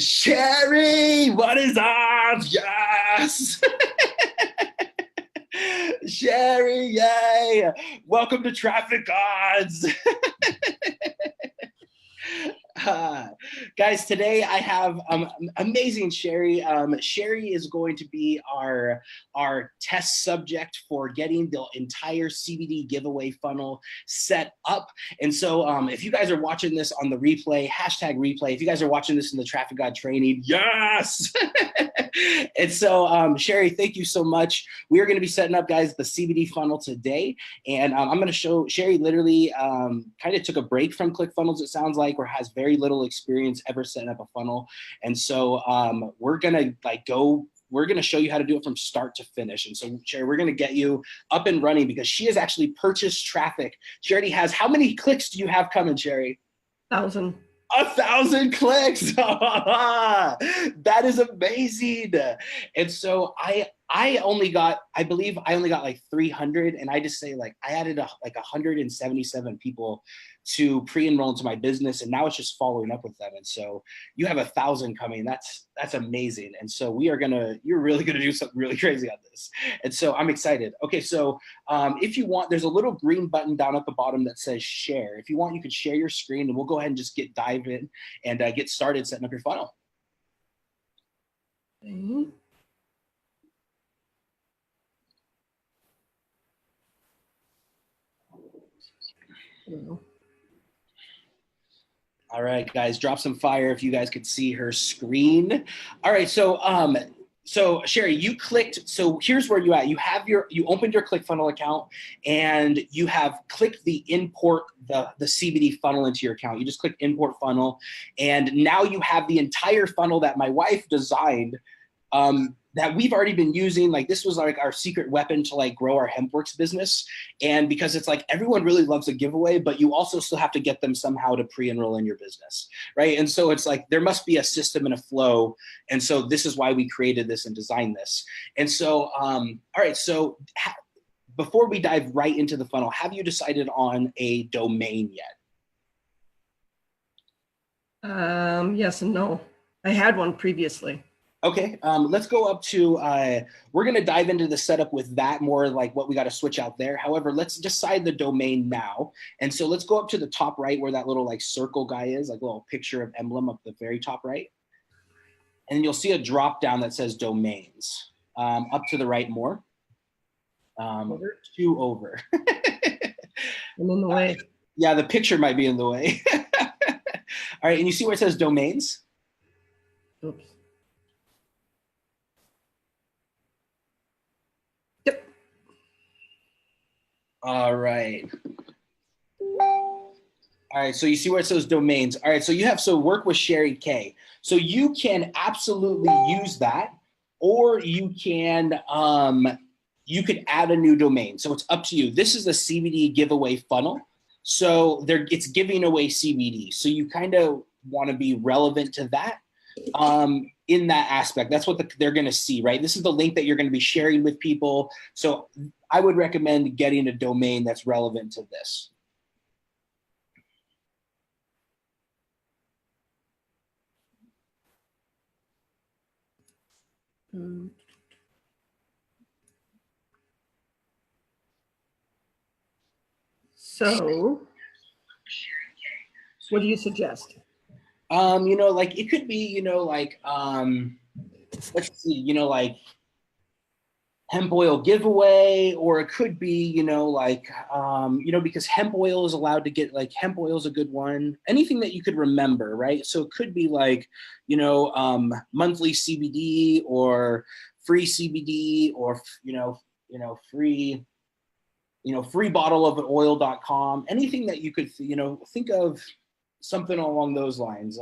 Sherry, what is up? Yes. Sherry, yay. Welcome to Traffic Gods. Guys, today I have amazing Sherry. Sherry is going to be our test subject for getting the entire CBD giveaway funnel set up. And so if you guys are watching this on the replay, hashtag replay, if you guys are watching this in the Traffic God training, yes! And so Sherry, thank you so much. We are going to be setting up, guys, the CBD funnel today. And I'm going to show Sherry literally kind of took a break from Clickfunnels, it sounds like, or has very little experience ever setting up a funnel. And so we're going to show you how to do it from start to finish. And so Sherry, we're going to get you up and running because she has actually purchased traffic. She already has, how many clicks do you have coming, Sherry? 1,000. 1,000 clicks. That is amazing. And so I believe I only got like 300, and I just say like I added like 177 people to pre-enroll into my business, and now it's just following up with them. And so you have 1,000 coming. That's amazing. And so you're really gonna do something really crazy on this. And so I'm excited. Okay, so if you want, there's a little green button down at the bottom that says share. If you want, you can share your screen, and we'll go ahead and just dive in and get started setting up your funnel. Mm-hmm. All right, guys, drop some fire if you guys could see her screen. All right, so so Sherry, you clicked, so here's where you at. You opened your ClickFunnels account and you have clicked the import the CBD funnel into your account. You just click import funnel, and now you have the entire funnel that my wife designed that we've already been using. Like, this was like our secret weapon to like grow our Hempworx business. And because it's like everyone really loves a giveaway, but you also still have to get them somehow to pre-enroll in your business, right? And so it's like there must be a system and a flow. And so this is why we created this and designed this. And so, all right, so before we dive right into the funnel, have you decided on a domain yet? Yes and no. I had one previously. Okay, let's go up to, we're gonna dive into the setup with that more, like what we gotta switch out there. However, let's decide the domain now. And so let's go up to the top right where that little like circle guy is, like a little picture of emblem up the very top right. And you'll see a drop down that says domains. Up to the right more. Over. 2 over. I'm in the way. Yeah, the picture might be in the way. All right, and you see where it says domains? Oops. All right. All right, so you see where it says domains. All right, so you have, so work with Sherry K. So you can absolutely use that, or you can, you could add a new domain. So it's up to you. This is the CBD giveaway funnel. So it's giving away CBD. So you kind of want to be relevant to that in that aspect. That's what they're going to see, right? This is the link that you're going to be sharing with people. So I would recommend getting a domain that's relevant to this. So, what do you suggest? You know, like it could be, you know, like, let's see, you know, like hemp oil giveaway, or it could be, you know, like, you know, because hemp oil is allowed to get, like, hemp oil is a good one. Anything that you could remember, right? So it could be like, you know, monthly CBD or free CBD, or, free bottle of oil.com, anything that you could, you know, think of something along those lines.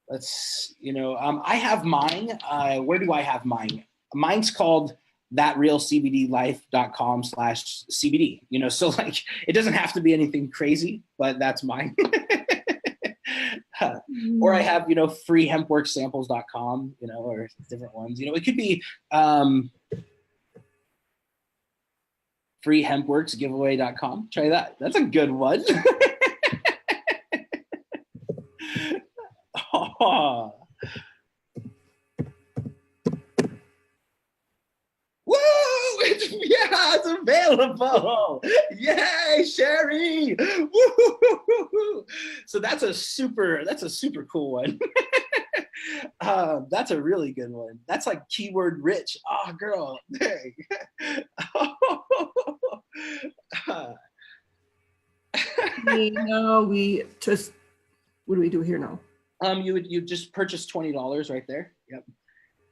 Let's, you know, I have mine. Where do I have mine? Mine's called thatrealcbdlife.com/CBD, you know, so like, it doesn't have to be anything crazy, but that's mine. Or I have, you know, free hempworksamples.com, you know, or different ones, you know, it could be free hempworksgiveaway.com. Try that. That's a good one. LeBeau. Yay, Sherry. Woo-hoo-hoo-hoo-hoo. So that's a super cool one. That's a really good one. That's like keyword rich. Oh, girl. Dang. Now we just, what do we do here now? You just purchase $20 right there. Yep.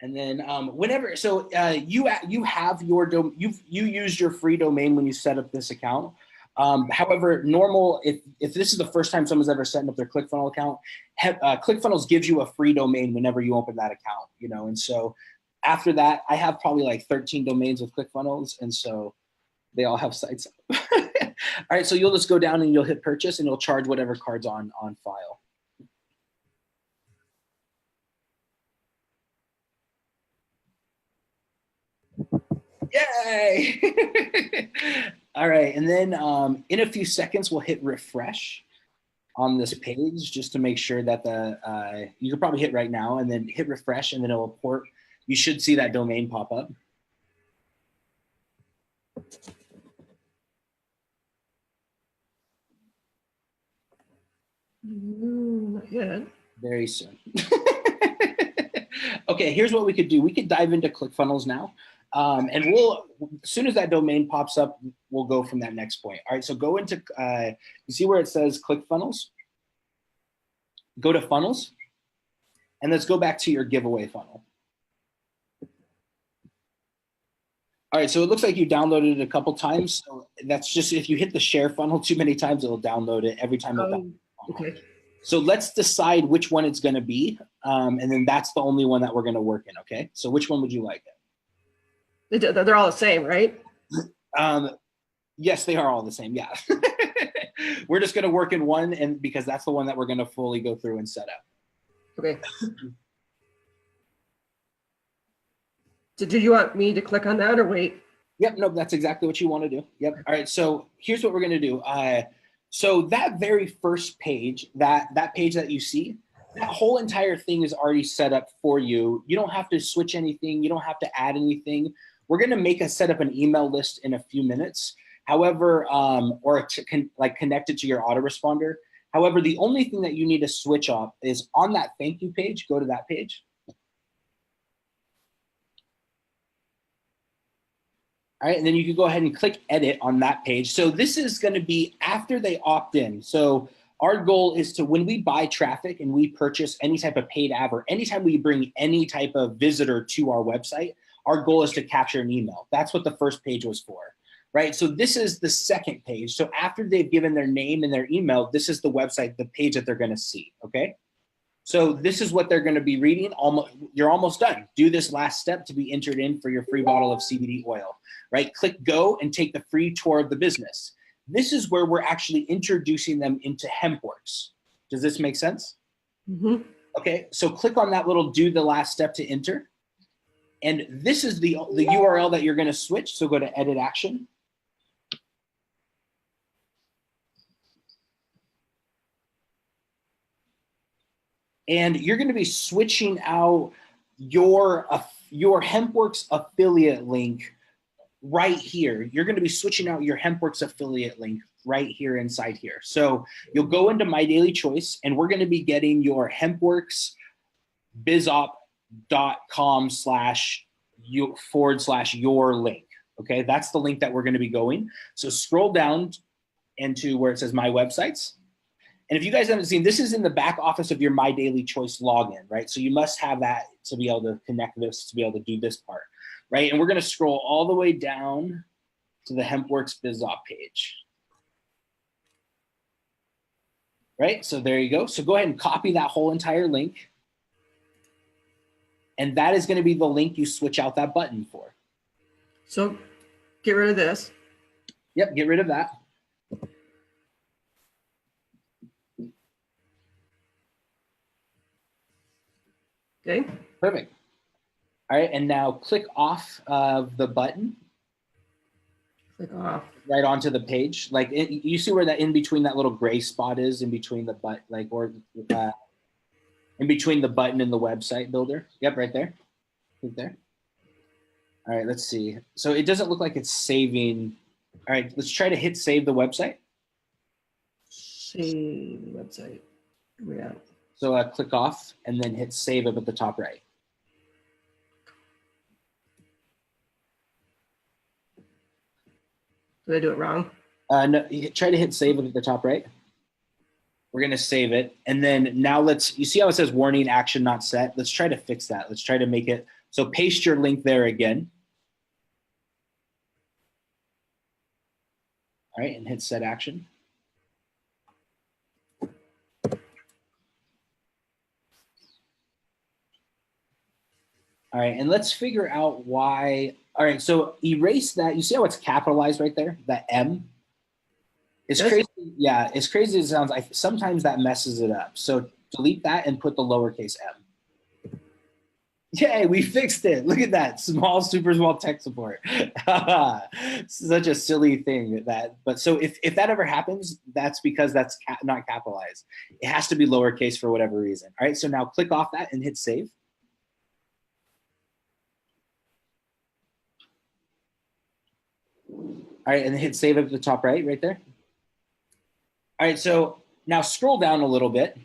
And then whenever, so you have your you used your free domain when you set up this account. However, if this is the first time someone's ever setting up their ClickFunnels account, ClickFunnels gives you a free domain whenever you open that account, you know. And so after that, I have probably like 13 domains with ClickFunnels, and so they all have sites. All right, so you'll just go down and you'll hit purchase, and you'll charge whatever card's on file. Yay! All right, and then in a few seconds, we'll hit refresh on this page just to make sure that you can probably hit right now and then hit refresh, and then it'll port. You should see that domain pop up. Not yet. Very soon. Okay, here's what we could do. We could dive into ClickFunnels now. And as soon as that domain pops up, we'll go from that next point. All right, so go into, you see where it says ClickFunnels? Go to funnels, and let's go back to your giveaway funnel. All right, so it looks like you downloaded it a couple times. So that's just, if you hit the share funnel too many times, it'll download it every time. Okay. So let's decide which one it's gonna be. And then that's the only one that we're gonna work in, okay? So which one would you like? They're all the same, right? Yes, they are all the same, yeah. We're just gonna work in one, and because that's the one that we're gonna fully go through and set up. Okay. So do you want me to click on that or wait? Yep, no, that's exactly what you want to do. Yep. All right, so here's what we're gonna do. So that very first page, that page that you see, that whole entire thing is already set up for you. You don't have to switch anything. You don't have to add anything. We're gonna set up an email list in a few minutes. However, or connect it to your autoresponder. However, the only thing that you need to switch off is on that thank you page. Go to that page. All right, and then you can go ahead and click edit on that page. So this is going to be after they opt in. So our goal is to, when we buy traffic and we purchase any type of paid ad, or anytime we bring any type of visitor to our website, our goal is to capture an email. That's what the first page was for, right? So this is the second page. So after they've given their name and their email, this is the website, the page that they're going to see, okay? So this is what they're going to be reading. You're almost done. Do this last step to be entered in for your free bottle of CBD oil, right? Click go and take the free tour of the business. This is where we're actually introducing them into Hempworx. Does this make sense? Mm-hmm. Okay, so click on that little do the last step to enter. And this is the URL that you're going to switch. So go to edit action. And you're going to be switching out your Hempworx affiliate link right here. You're going to be switching out your Hempworx affiliate link right here inside here. So you'll go into My Daily Choice, and we're going to be getting your hempworxbizop.com/your link. Okay, that's the link that we're going to be going. So scroll down into where it says My Websites. And if you guys haven't seen, this is in the back office of your My Daily Choice login, right? So you must have that to be able to connect this, to be able to do this part, right? And we're going to scroll all the way down to the Hempworx BizOp page, right? So there you go. So go ahead and copy that whole entire link. And that is going to be the link you switch out that button for. So get rid of this. Yep, get rid of that. Okay. Perfect. All right, and now click off of the button. Click off. Right onto the page. Like you see where that in between that little gray spot is in between the button, in between the button and the website builder. Yep, right there. Click there. All right, let's see. So it doesn't look like it's saving All right, let's try to hit save the website. Save website. Where we at? So click off and then hit save up at the top right. Did I do it wrong? No, try to hit save up at the top right. We're going to save it. And then now you see how it says warning, action not set? Let's try to fix that. Let's try to make it, so paste your link there again. All right, and hit set action. All right, and let's figure out why. All right, so erase that. You see how it's capitalized right there, that M? It's crazy. Yeah, as crazy as it sounds, sometimes that messes it up. So delete that and put the lowercase m. Yay, we fixed it. Look at that. Small, super small tech support. Such a silly thing but so if that ever happens, that's because that's not capitalized. It has to be lowercase for whatever reason. All right, so now click off that and hit save. All right, and then hit save at the top right there. All right, so now scroll down a little bit.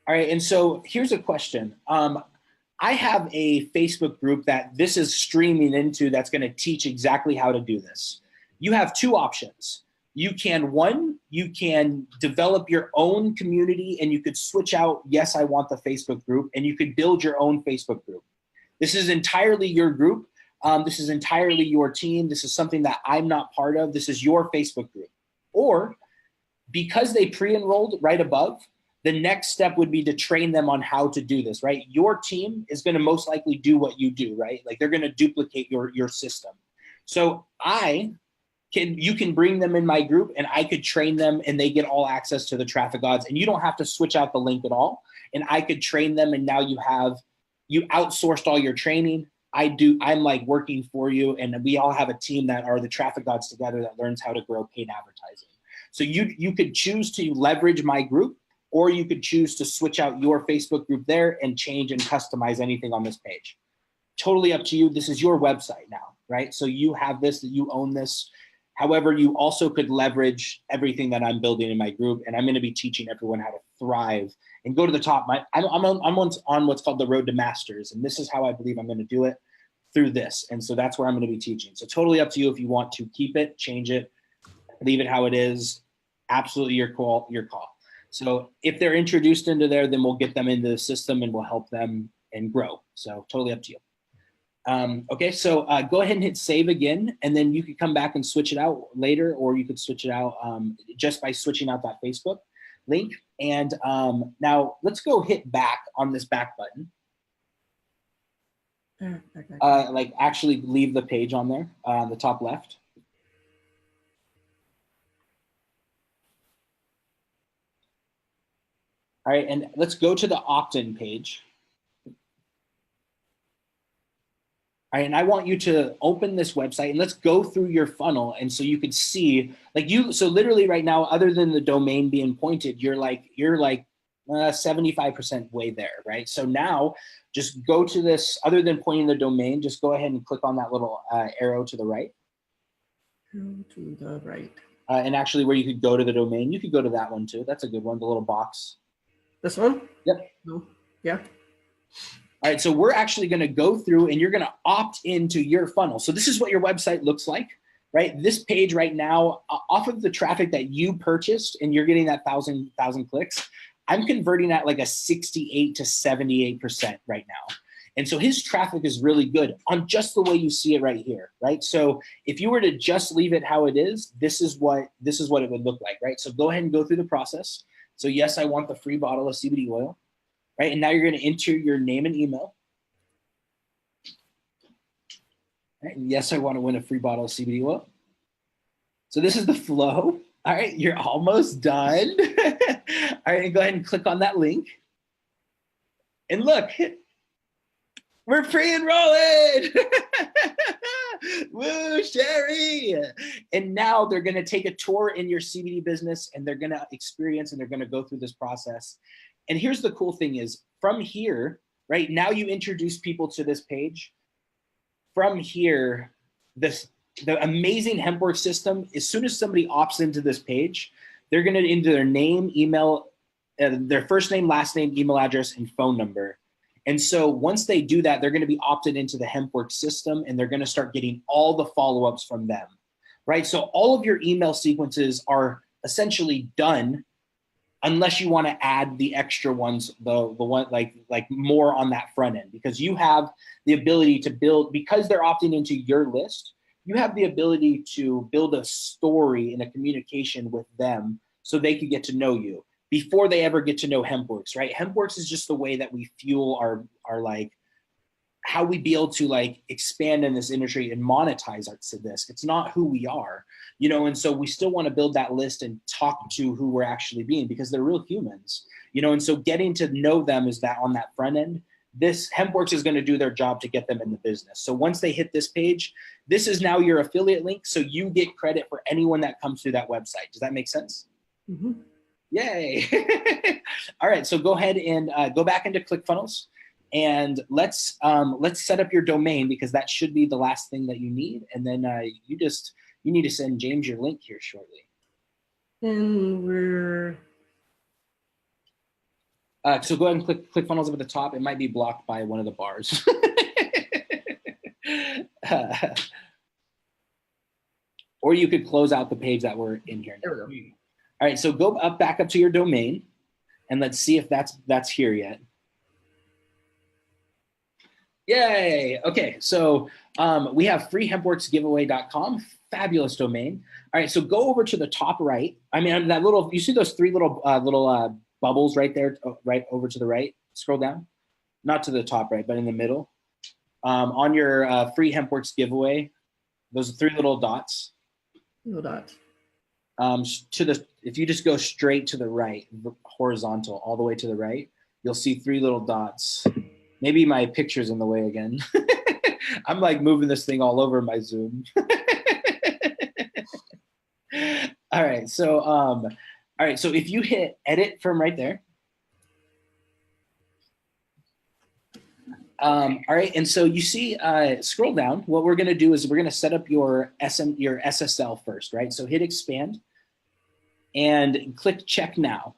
All right, and so here's a question. I have a Facebook group that this is streaming into that's going to teach exactly how to do this. You have two options. You can develop your own community and you could switch out, yes, I want the Facebook group, and you could build your own Facebook group. This is entirely your group. This is entirely your team. This is something that I'm not part of. This is your Facebook group. Or because they pre-enrolled right above, the next step would be to train them on how to do this, right? Your team is going to most likely do what you do, right? Like they're going to duplicate your system. So you can bring them in my group and I could train them and they get all access to the traffic odds and you don't have to switch out the link at all. And I could train them and now you outsourced all your training. I'm like working for you and we all have a team that are the traffic gods together that learns how to grow paid advertising. So you could choose to leverage my group, or you could choose to switch out your Facebook group there and change and customize anything on this page. Totally up to you. This is your website now, right? So you have this, you own this. However, you also could leverage everything that I'm building in my group, and I'm going to be teaching everyone how to thrive and go to the top. I'm on what's called the road to masters, and this is how I believe I'm going to do it, through this. And so that's where I'm going to be teaching. So totally up to you if you want to keep it, change it, leave it how it is. Absolutely your call. So if they're introduced into there, then we'll get them into the system and we'll help them and grow. So totally up to you. Okay, so go ahead and hit save again, and then you could come back and switch it out later, or you could switch it out just by switching out that Facebook link. And now let's go hit back on this back button. Like actually leave the page on there on the top left. All right, and let's go to the opt-in page. All right, and I want you to open this website and let's go through your funnel. And so you could see, so literally right now, other than the domain being pointed, you're like 75% way there, right? So now just go to this, other than pointing the domain, just go ahead and click on that little arrow to the right. Go to the right. And actually where you could go to the domain, you could go to that one too. That's a good one, the little box. This one? Yep. No. Yeah. All right, so we're actually going to go through and you're going to opt into your funnel. So this is what your website looks like, right? This page right now, off of the traffic that you purchased and you're getting that 1,000 clicks, I'm converting at like a 68 to 78% right now. And so his traffic is really good on just the way you see it right here, right? So if you were to just leave it how it is, this is what it would look like, right? So go ahead and go through the process. So yes, I want the free bottle of CBD oil, right? And now you're going to enter your name and email. Right? And yes, I want to win a free bottle of CBD oil. So this is the flow. All right, you're almost done. All right, and go ahead and click on that link. And look, we're pre-enrolling. Woo, Sherry. And now they're going to take a tour in your CBD business and they're going to experience and they're going to go through this process. And here's the cool thing is from here, right now you introduce people to this page. From here, the amazing Hempworx system, as soon as somebody opts into this page, they're going to enter their name, email, their first name, last name, email address, and phone number. And so once they do that, they're going to be opted into the Hempworx system, and they're going to start getting all the follow-ups from them, right? So all of your email sequences are essentially done, unless you want to add the extra ones, the one like more on that front end, because you have the ability to build, because they're opting into your list, you have the ability to build a story and a communication with them so they can get to know you before they ever get to know Hempworx, right? Hempworx is just the way that we fuel our like, how we be able to like expand in this industry and monetize this. It's not who we are, you know, and so we still want to build that list and talk to who we're actually being, because they're real humans, you know, and so getting to know them is that on that front end, this Hempworx is going to do their job to get them in the business. So once they hit this page, this is now your affiliate link. So you get credit for anyone that comes through that website. Does that make sense? Mm-hmm. Yay. All right. So go ahead and go back into ClickFunnels, and let's set up your domain, because that should be the last thing that you need. And then you need to send James your link here shortly. And we're so go ahead and click ClickFunnels up at the top. It might be blocked by one of the bars. Or you could close out the page that we're in here. There we go. All right, so go back up to your domain, and let's see if that's here yet. Yay! Okay, so we have freehempworxgiveaway.com, fabulous domain. All right, so go over to the top right. I mean, that little, you see those three little bubbles right there, right over to the right? Scroll down, not to the top right, but in the middle. On your free Hempworx giveaway, those three little dots. Little dots. If you just go straight to the right, horizontal, all the way to the right, you'll see three little dots. Maybe my picture's in the way again. I'm like moving this thing all over my Zoom. All right, so if you hit edit from right there. All right, and so you see, scroll down. What we're going to do is we're going to set up your SSL first, right? So hit expand and click check now.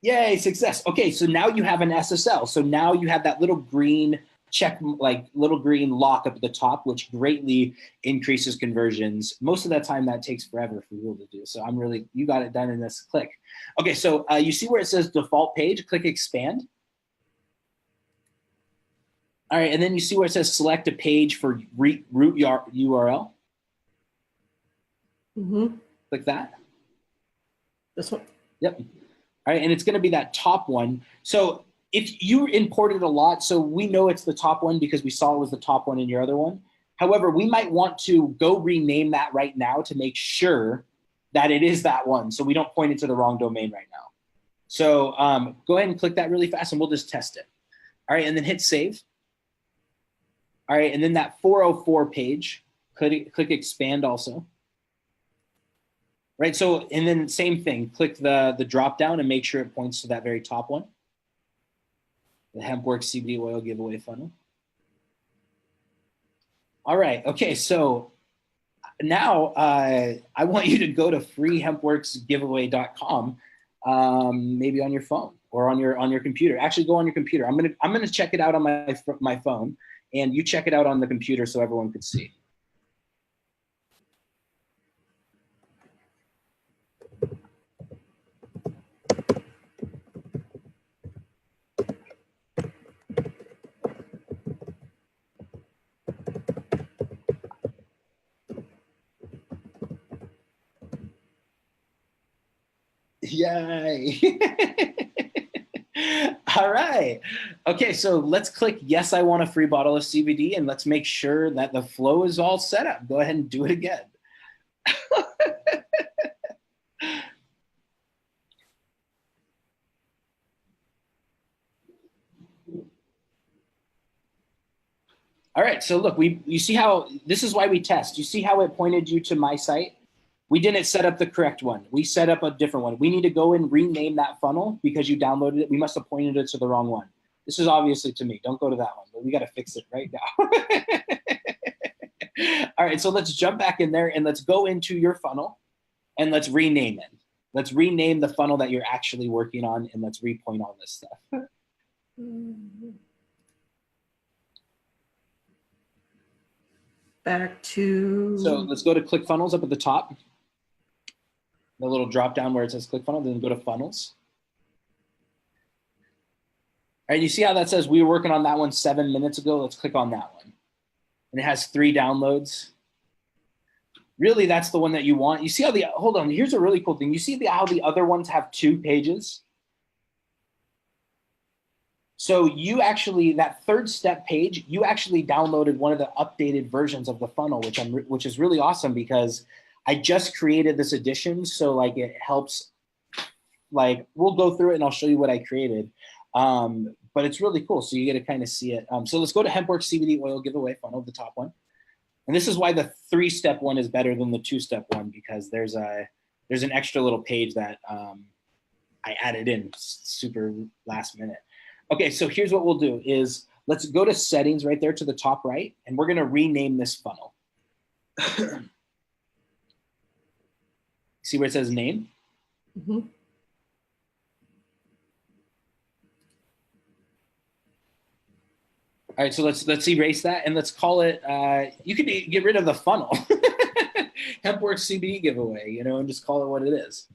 Yay, success. Okay, so now you have an SSL. So now you have that little green check, like little green lock up at the top, which greatly increases conversions. Most of that time that takes forever for people to do. So you got it done in this click. Okay, so you see where it says default page, click expand. All right, and then you see where it says select a page for root URL. Mm-hmm. Click that. This one? Yep. All right, and it's gonna be that top one. So if you imported a lot, so we know it's the top one because we saw it was the top one in your other one. However, we might want to go rename that right now to make sure that it is that one, so we don't point it to the wrong domain right now. So go ahead and click that really fast, and we'll just test it. All right, and then hit save. All right, and then that 404 page, click expand also. Right, so, and then same thing, click the drop down and make sure it points to that very top one. The Hempworx CBD oil giveaway funnel. All right, okay, so now I want you to go to freehempworxgiveaway.com, maybe on your phone or on your computer. Actually, go on your computer. I'm gonna check it out on my phone, and you check it out on the computer so everyone could see. Yay. All right. Okay, so let's click yes, I want a free bottle of CBD, and let's make sure that the flow is all set up. Go ahead and do it again. All right, so look, you see how, this is why we test. You see how it pointed you to my site? We didn't set up the correct one. We set up a different one. We need to go and rename that funnel because you downloaded it. We must have pointed it to the wrong one. This is obviously to me. Don't go to that one, but we got to fix it right now. All right, so let's jump back in there and let's go into your funnel and let's rename it. Let's rename the funnel that you're actually working on and let's repoint all this stuff. Back to... So let's go to Clickfunnels up at the top. The little drop down where it says Clickfunnels, then go to Funnels. All right, you see how that says we were working on that one 7 minutes ago? Let's click on that one. And it has 3 downloads. Really, that's the one that you want. You see how hold on, here's a really cool thing. You see how the other ones have 2 pages? So you actually, that 3rd step page, you actually downloaded one of the updated versions of the funnel, which is really awesome because I just created this edition. So like it helps, like we'll go through it and I'll show you what I created. But it's really cool. So you get to kind of see it. So let's go to Hempworx CBD oil giveaway funnel, the top one. And this is why the 3-step one is better than the 2-step one, because there's an extra little page that I added in super last minute. Okay, so here's what we'll do is let's go to settings right there to the top right, and we're gonna rename this funnel. See where it says name? Mm-hmm. All right, so let's erase that and let's call it, you could get rid of the funnel. Hempworx CBD giveaway, you know, and just call it what it is.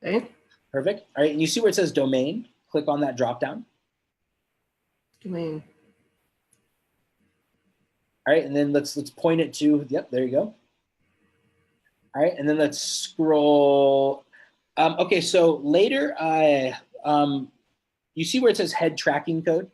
Okay. Perfect. All right, and you see where it says domain? Click on that drop down. Domain. All right, and then let's point it to, yep, there you go. All right, and then let's scroll. Okay, so later, you see where it says head tracking code?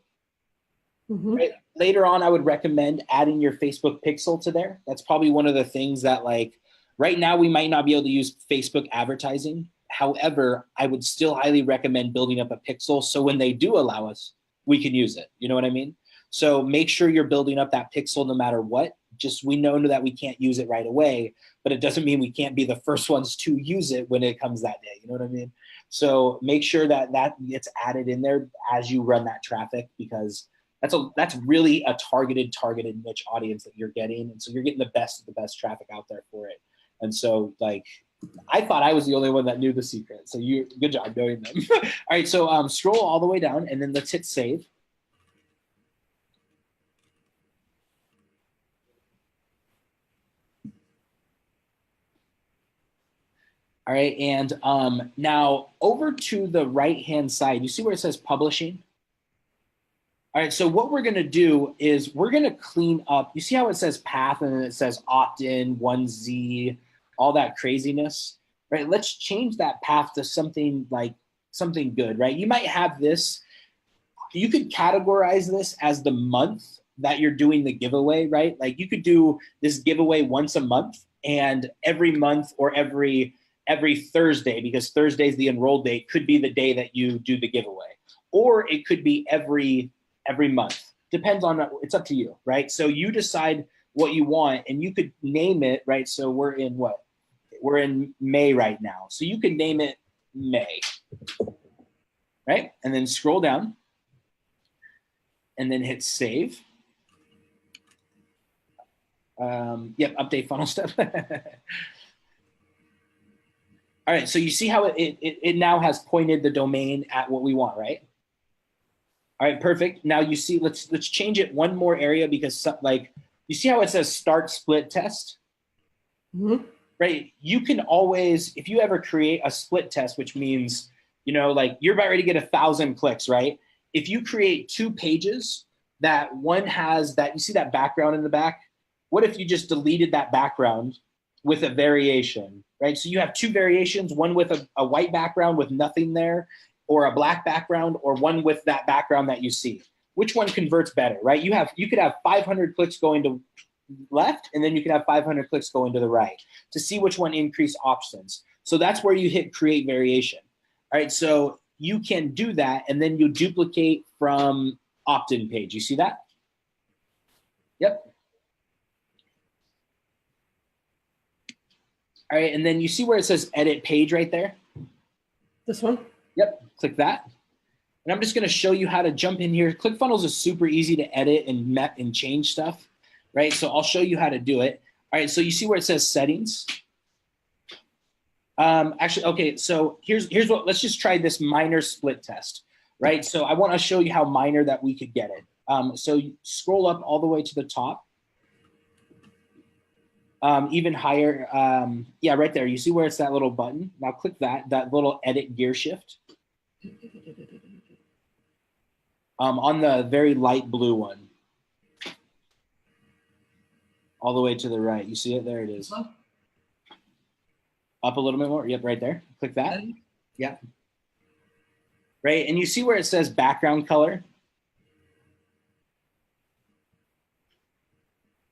Mm-hmm. Right? Later on, I would recommend adding your Facebook pixel to there. That's probably one of the things that, like, right now we might not be able to use Facebook advertising. However, I would still highly recommend building up a pixel so when they do allow us, we can use it. You know what I mean? So make sure you're building up that pixel no matter what. Just we know that we can't use it right away, but it doesn't mean we can't be the first ones to use it when it comes that day. You know what I mean? So make sure that gets added in there as you run that traffic, because that's really a targeted niche audience that you're getting. And so you're getting the best of the best traffic out there for it. And so, like, I thought I was the only one that knew the secret. So good job knowing them. All right, so scroll all the way down and then let's hit save. All right, and now over to the right-hand side, you see where it says publishing? All right, so what we're gonna do is we're gonna clean up. You see how it says path and then it says opt-in, 1Z, all that craziness, right? Let's change that path to something good, right? You might have this, you could categorize this as the month that you're doing the giveaway, right? Like you could do this giveaway once a month, and every month or every Thursday, because Thursday is the enroll date, could be the day that you do the giveaway. Or it could be every month. Depends on, it's up to you, right? So you decide what you want and you could name it, right? So we're in what? We're in May right now. So you can name it May, right? And then scroll down and then hit save. Yep, update funnel step. All right, so you see how it now has pointed the domain at what we want, right? All right, perfect. Now you see, let's change it one more area, because like you see how it says start split test? Mm-hmm. Right? You can always, if you ever create a split test, which means, you know, like you're about ready to get 1,000 clicks, right? If you create 2 pages, that one has that, you see that background in the back? What if you just deleted that background with a variation, right? So you have 2 variations, one with a white background with nothing there, or a black background, or one with that background that you see. Which one converts better, right? You could have 500 clicks going to left, and then you could have 500 clicks going to the right to see which one increased options. So that's where you hit create variation. All right, so you can do that, and then you duplicate from opt-in page. You see that? Yep. All right, and then you see where it says edit page right there? This one? Yep, click that. And I'm just gonna show you how to jump in here. ClickFunnels is super easy to edit and change stuff, right? So I'll show you how to do it. All right, so you see where it says settings? Actually, okay, so here's what, let's just try this minor split test, right? So I wanna show you how minor that we could get it. So you scroll up all the way to the top. Even higher, yeah, right there. You see where it's that little button? Now click that little edit gear shift. On the very light blue one. All the way to the right. You see it? There it is. Up a little bit more. Yep, right there. Click that. Yep. Right, and you see where it says background color?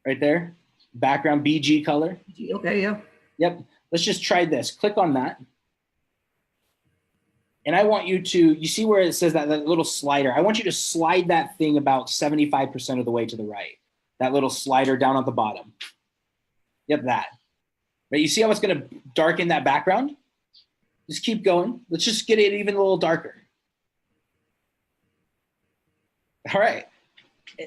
Right there. Background BG color. Okay, yeah. Yep. Let's just try this. Click on that. And I want you to, you see where it says that little slider? I want you to slide that thing about 75% of the way to the right. That little slider down at the bottom. Yep, that. Right, you see how it's going to darken that background? Just keep going. Let's just get it even a little darker. All right,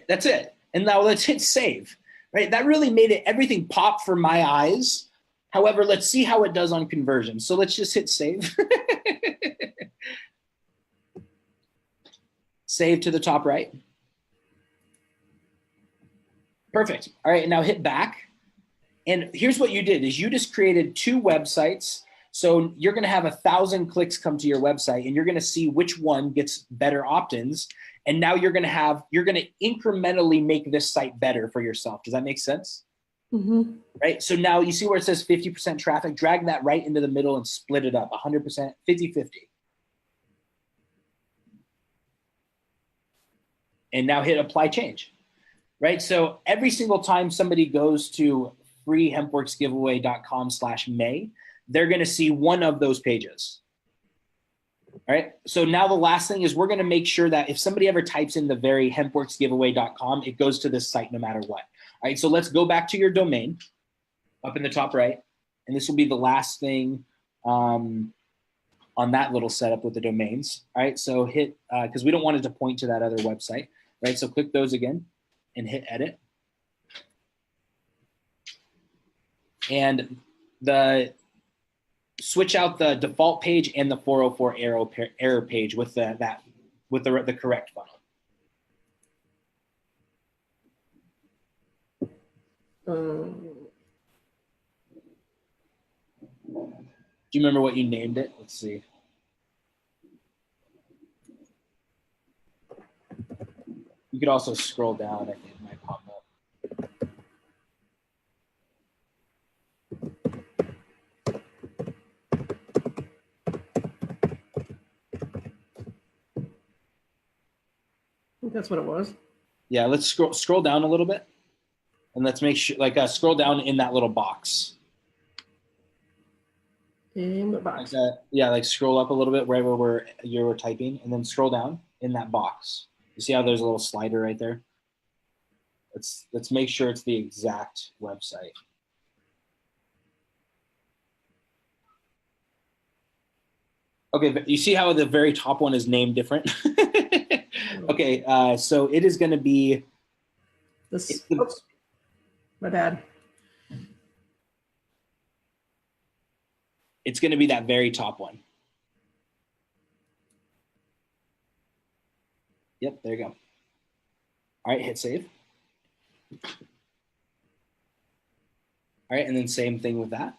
that's it. And now let's hit save. Right, that really made it everything pop for my eyes. However, let's see how it does on conversion. So let's just hit save. Save to the top right. Perfect. All right, and now hit back. And here's what you did is you just created 2 websites. So you're gonna have 1,000 clicks come to your website and you're gonna see which one gets better opt-ins. And now you're gonna incrementally make this site better for yourself. Does that make sense? Mm-hmm. Right, so now you see where it says 50% traffic, drag that right into the middle and split it up, 100%, 50-50. And now hit apply change, right? So every single time somebody goes to freehempworksgiveaway.com/May, they're gonna see one of those pages. All right, so now the last thing is we're gonna make sure that if somebody ever types in the very hempworksgiveaway.com, it goes to this site no matter what. All right, so let's go back to your domain up in the top right, and this will be the last thing on that little setup with the domains. All right, so hit, because we don't want it to point to that other website, right? So click those again and hit edit. And switch out the default page and the 404 error page with the correct funnel. Do you remember what you named it? Let's see. You could also scroll down. I think it might pop up. I think that's what it was. Yeah, let's scroll down a little bit. And let's make sure, like scroll down in that little box. In the box. Like that, yeah, like scroll up a little bit right where you were typing and then scroll down in that box. You see how there's a little slider right there? Let's make sure it's the exact website. Okay, but you see how the very top one is named different? Okay, so it is gonna be this. Oops, my bad. It's gonna be that very top one. Yep, there you go. All right, hit save. All right, and then same thing with that.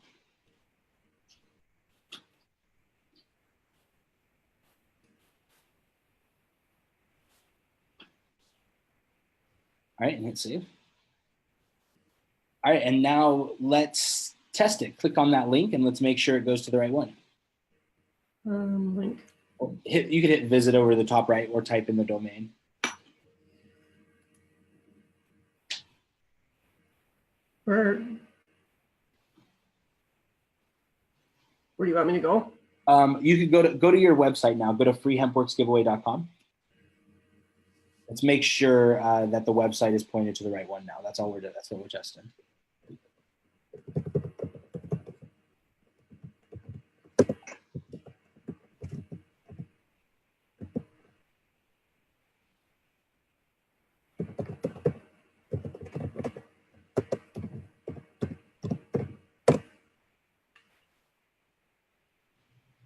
All right, and hit save. All right, and now let's test it. Click on that link and let's make sure it goes to the right one. Link. You could hit visit over the top right or type in the domain. Where do you want me to go? You could go to your website now. Go to freehempworksgiveaway.com. Let's make sure that the website is pointed to the right one now. That's all we're doing. That's what we're testing.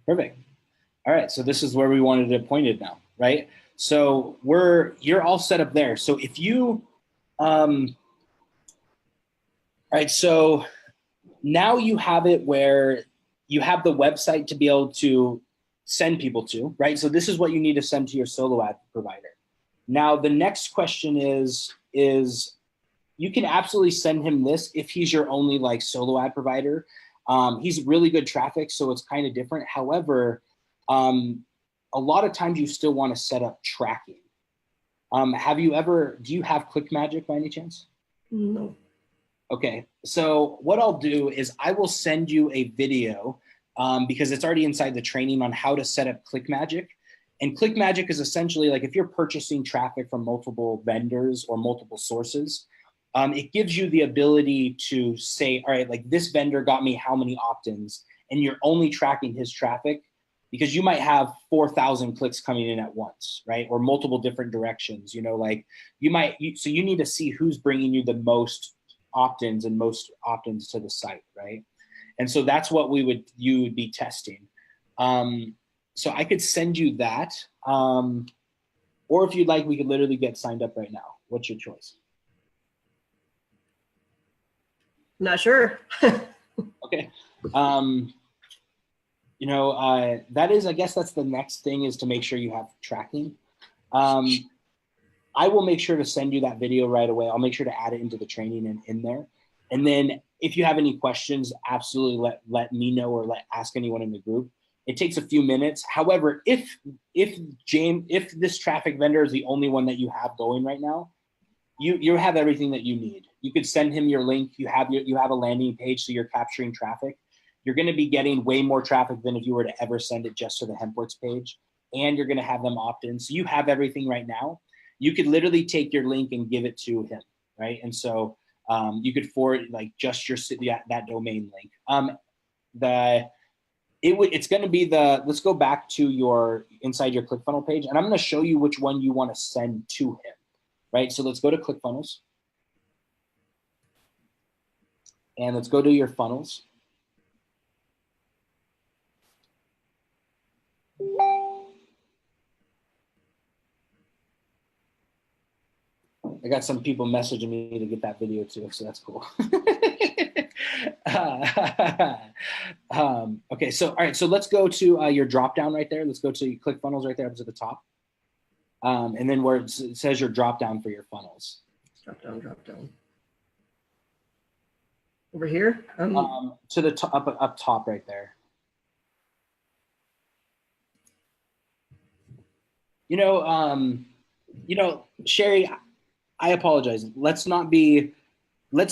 Perfect. All right, so this is where we wanted it pointed now, right? So you're all set up there. So if you, all right, so now you have it where you have the website to be able to send people to, right? So this is what you need to send to your solo ad provider. Now, the next question is you can absolutely send him this if he's your only like solo ad provider. He's really good traffic, so it's kind of different. However, a lot of times you still want to set up tracking. Do you have ClickMagick by any chance? No. Okay, so what I'll do is I will send you a video because it's already inside the training on how to set up ClickMagick. And ClickMagick is essentially like if you're purchasing traffic from multiple vendors or multiple sources, it gives you the ability to say, all right, like this vendor got me how many opt-ins, and you're only tracking his traffic because you might have 4,000 clicks coming in at once, right? Or multiple different directions, like so you need to see who's bringing you the most opt-ins and most opt-ins to the site, right? And so that's what you would be testing. So I could send you that. Or if you'd like, we could literally get signed up right now. What's your choice? Not sure. Okay. I guess that's the next thing is to make sure you have tracking. I will make sure to send you that video right away. I'll make sure to add it into the training and in there. And then if you have any questions, absolutely let me know or ask anyone in the group. It takes a few minutes. However, if this traffic vendor is the only one that you have going right now, you have everything that you need. You could send him your link. You have a landing page, so you're capturing traffic. You're going to be getting way more traffic than if you were to ever send it just to the Hempworx page, and you're going to have them opt in. So you have everything right now. You could literally take your link and give it to him, right? And so you could forward like just that domain link. It's going to be let's go back to inside your ClickFunnels page, and I'm going to show you which one you want to send to him, right? So let's go to ClickFunnels, and let's go to your funnels. I got some people messaging me to get that video too, so that's cool. Okay, so all right, so let's go to your drop down right there. Let's go to ClickFunnels right there up to the top, and then where it says your drop down for your funnels. Drop down. Over here. To the top, up top right there. Sherry, I apologize. Let's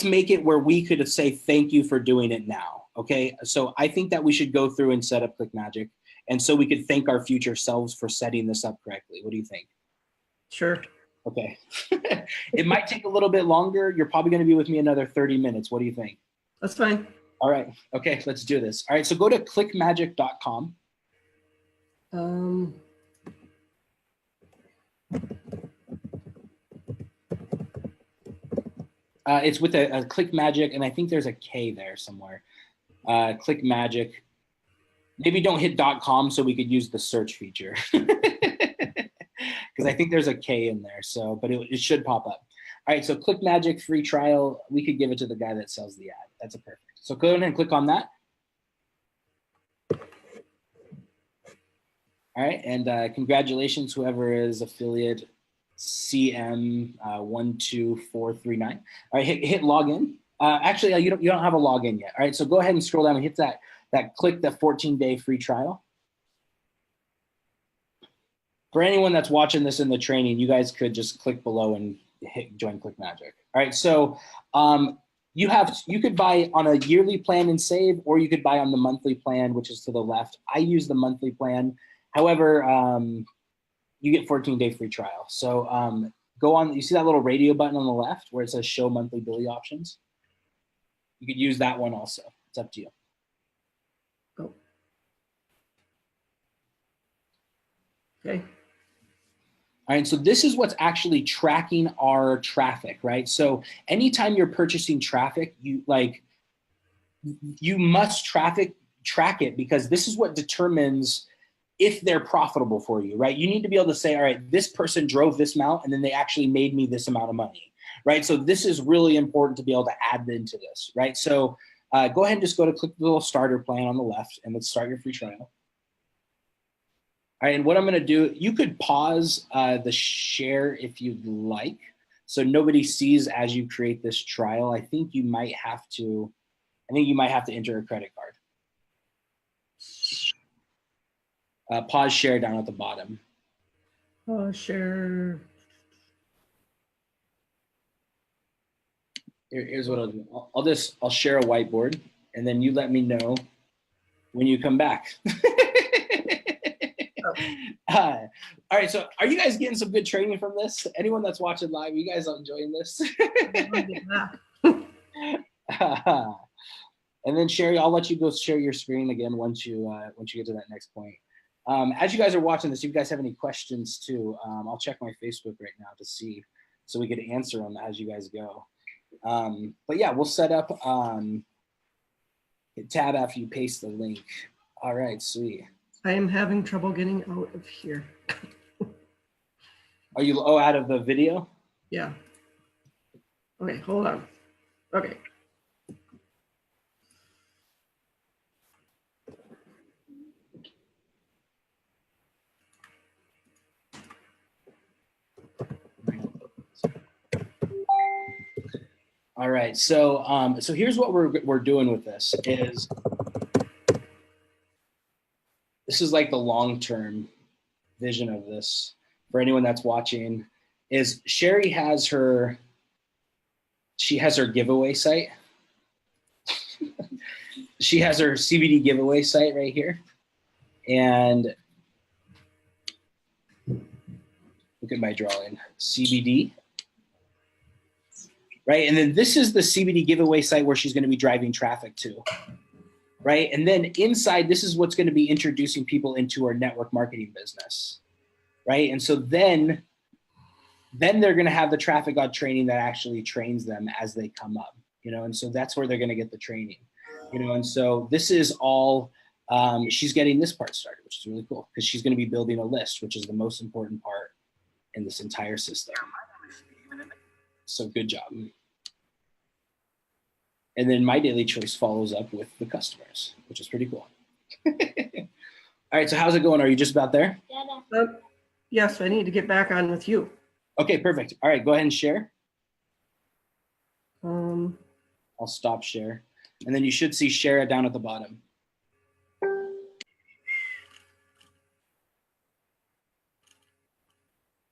make it where we could say thank you for doing it now. Okay. So I think that we should go through and set up ClickMagick. And so we could thank our future selves for setting this up correctly. What do you think? Sure. Okay. It might take a little bit longer. You're probably going to be with me another 30 minutes. What do you think? That's fine. All right. Okay. Let's do this. All right. So go to clickmagick.com. It's with a ClickMagick, and I think there's a K there somewhere. ClickMagick. Maybe don't hit .com so we could use the search feature. Because I think there's a K in there, but it should pop up. All right, so ClickMagick free trial. We could give it to the guy that sells the ad. That's a perfect. So go ahead and click on that. All right, and congratulations, whoever is affiliate CM12439. All right, hit login. Actually, you don't have a login yet. All right, so go ahead and scroll down and hit click the 14-day free trial. For anyone that's watching this in the training, you guys could just click below and hit join ClickMagick. All right, so you could buy on a yearly plan and save, or you could buy on the monthly plan, which is to the left. I use the monthly plan. However, you get 14-day free trial. So go on, you see that little radio button on the left where it says show monthly billing options? You could use that one also. It's up to you. Go. Okay. All right, so this is what's actually tracking our traffic, right? So anytime you're purchasing traffic, you must track it, because this is what determines if they're profitable for you, right? You need to be able to say, all right, this person drove this amount and then they actually made me this amount of money, right? So this is really important to be able to add into this, right? So go ahead and just click the little starter plan on the left, and let's start your free trial. All right, and what I'm gonna do, you could pause the share if you'd like, so nobody sees as you create this trial. I think you might have to enter a credit card. Pause share down at the bottom. Share. Here's what I'll do. I'll share a whiteboard, and then you let me know when you come back. All right, so are you guys getting some good training from this? Anyone that's watching live, you guys enjoying this? And then Sherry, I'll let you go share your screen again once you get to that next point. As you guys are watching this, if you guys have any questions too, I'll check my Facebook right now to see, so we can answer them as you guys go. But yeah, we'll set up hit tab after you paste the link. All right, sweet. I am having trouble getting out of here. Are you out of the video? Yeah. Okay, hold on. Okay. All right, so so here's what we're doing with this is like the long-term vision of this for anyone that's watching. Is Sherry has her giveaway site. She has her CBD giveaway site right here, and look at my drawing, CBD. Right, and then this is the CBD giveaway site where she's going to be driving traffic to, right? And then inside, this is what's going to be introducing people into our network marketing business, right? And so then they're going to have the traffic god training that actually trains them as they come up, and so that's where they're going to get the training, and so this is all, she's getting this part started, which is really cool, because she's going to be building a list, which is the most important part in this entire system. So good job. And then My Daily Choice follows up with the customers, which is pretty cool. All right, so how's it going? Are you just about there? Yes, I need to get back on with you. Okay, perfect. All right, go ahead and share. I'll stop share. And then you should see share down at the bottom.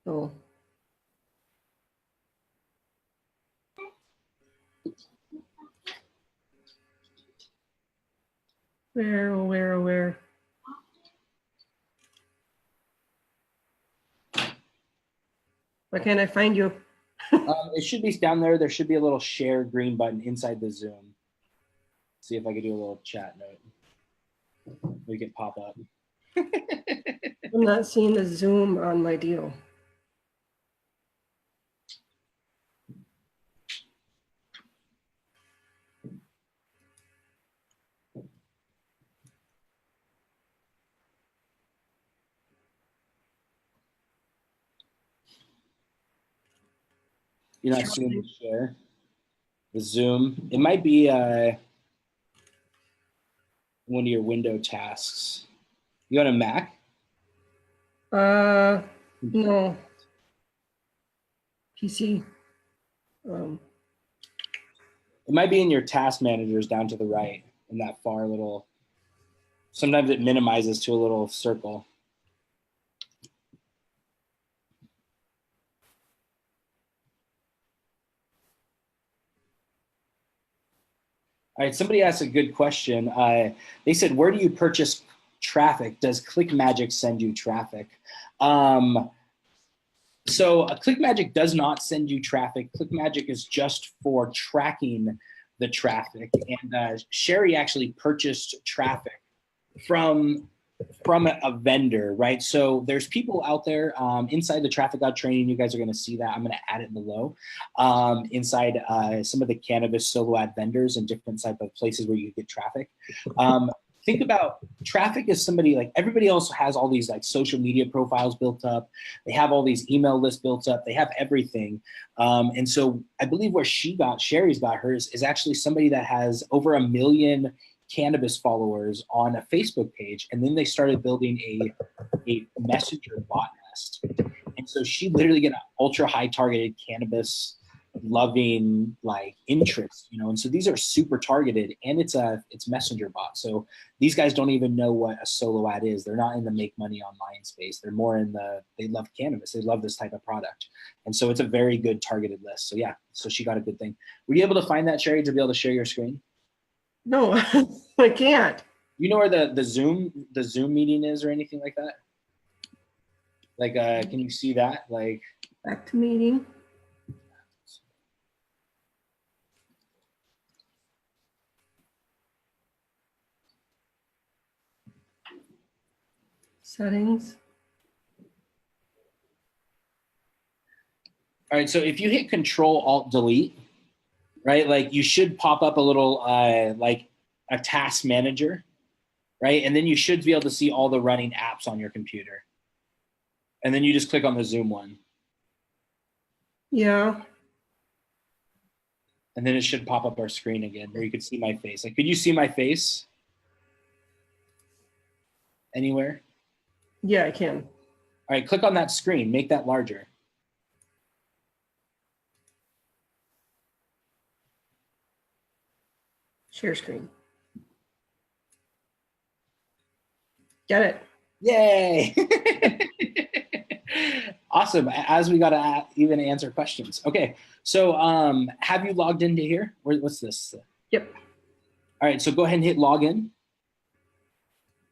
Oh. Where? Why can't I find you? It should be down there. There should be a little share green button inside the Zoom. See if I can do a little chat note. We can pop up. I'm not seeing the Zoom on my deal. You're not seeing the share, the Zoom. It might be one of your window tasks. You on a Mac? No. PC. It might be in your task managers down to the right in that far little, sometimes it minimizes to a little circle. All right, somebody asked a good question. They said, where do you purchase traffic? Does ClickMagick send you traffic? So ClickMagick does not send you traffic. ClickMagick is just for tracking the traffic. And Sherry actually purchased traffic from a vendor, right? So there's people out there inside the Traffic God training. You guys are going to see that. I'm going to add it below. Inside some of the cannabis solo ad vendors and different type of places where you get traffic. think about traffic as somebody like everybody else has all these like social media profiles built up. They have all these email lists built up. They have everything. And so I believe where Sherry's got hers is actually somebody that has over 1 million cannabis followers on a Facebook page. And then they started building a messenger bot nest. And so she literally get an ultra high targeted cannabis loving like interest, you know, and so these are super targeted, and it's messenger bot. So these guys don't even know what a solo ad is. They're not in the make money online space. They're more in they love cannabis. They love this type of product. And so it's a very good targeted list. So yeah, so she got a good thing. Were you able to find that, Sherry, to be able to share your screen? No, I can't. You know where the Zoom meeting is or anything like that? Like, can you see that? Like, Back to meeting. Settings. all right, so if you hit Control Alt Delete, right, like you should pop up a little like a task manager, right? And then you should be able to see all the running apps on your computer. And then you just click on the Zoom one. Yeah. And then it should pop up our screen again where you could see my face. Like, could you see my face anywhere? Yeah, I can. All right, click on that screen, make that larger. Share screen. Get it. Yay. Awesome. As we got to even answer questions. Okay. So have you logged into here? What's this? Yep. All right. So go ahead and hit login. In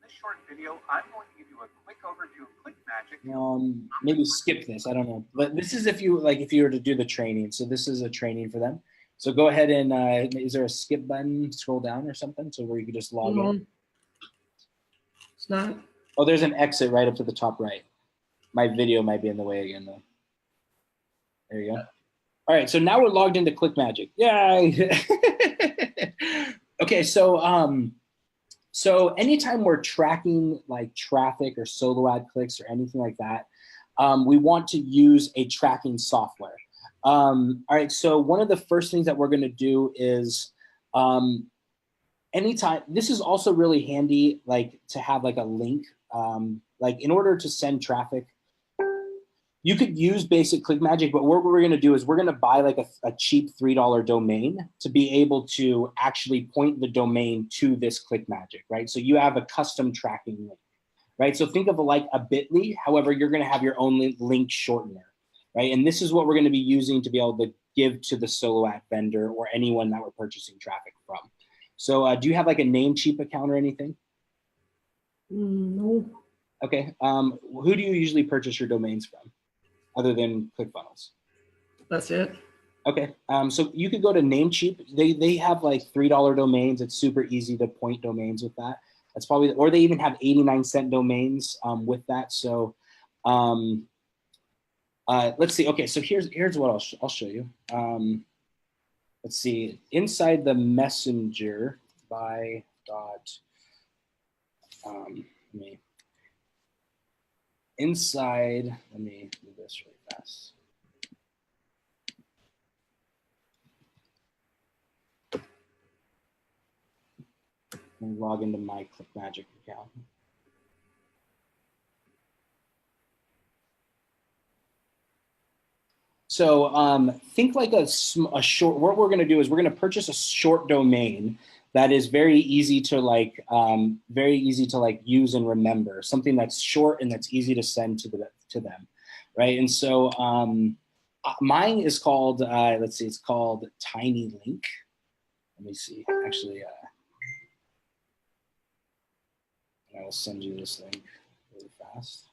this short video, I'm going to give you a quick overview of ClickMagick. Maybe skip this. I don't know. But this is if you were to do the training. So this is a training for them. So go ahead and is there a skip button? Scroll down or something so where you can just log in. It's not. Oh, there's an exit right up to the top right. My video might be in the way again though. There you go. All right, so now we're logged into ClickMagick. Yay! Okay, so so anytime we're tracking like traffic or solo ad clicks or anything like that, we want to use a tracking software. All right, so one of the first things that we're going to do is anytime, this is also really handy, like to have like a link, like in order to send traffic. You could use basic ClickMagick, but what we're going to do is we're going to buy like a cheap $3 domain to be able to actually point the domain to this ClickMagick, right? So you have a custom tracking link, right? So think of like a bit.ly, however, you're going to have your own link shortener, right? And this is what we're going to be using to be able to give to the solo ad vendor or anyone that we're purchasing traffic from. So do you have like a Namecheap account or anything? No. Okay. Who do you usually purchase your domains from other than Clickfunnels? That's it. Okay. So you could go to Namecheap. They have like $3 domains. It's super easy to point domains with that. That's probably, or they even have 89-cent domains with that. So let's see. Okay. So here's what I'll show you. Let's see. Inside the messenger by dot, inside, let me do this really fast. Let me log into my ClickMagick account. So think like a short, what we're going to do is we're going to purchase a short domain that is very easy to like use and remember, something that's short and that's easy to send to them, right? And so mine is called, let's see, it's called Tiny Link. Let me see, actually, I will send you this link really fast.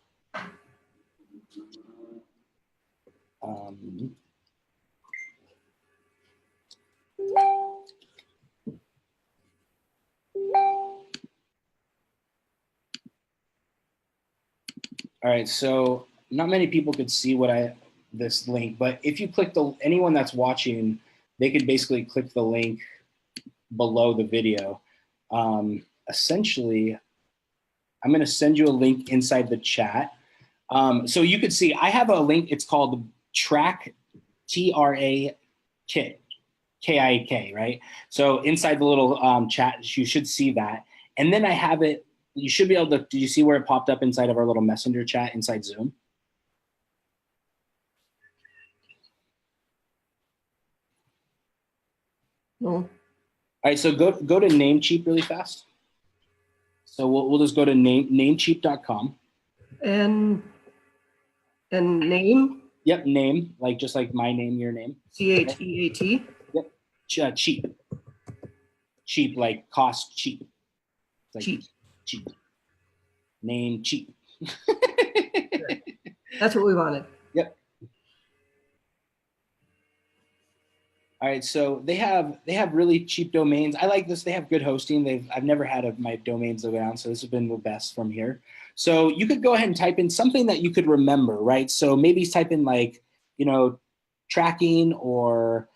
All right, so not many people could see this link, but if you click anyone that's watching, they could basically click the link below the video. essentially, I'm going to send you a link inside the chat. So you could see, I have a link. It's called Track, TRAKIK, right? So inside the little chat, you should see that. And then I have it, you should be able to, did you see where it popped up inside of our little messenger chat inside Zoom? No. All right, so go to Namecheap really fast. So we'll just go to namecheap.com. And name? Yep, name, like just like my name, your name. CHEAT? Yep, cheap. Cheap, like cost cheap. Like Cheap. Cheap. Name cheap. That's what we wanted. Yep. All right, so they have really cheap domains. I like this. They have good hosting. I've never had my domains go down, so this has been the best from here. So you could go ahead and type in something that you could remember, right? So maybe type in like, tracking or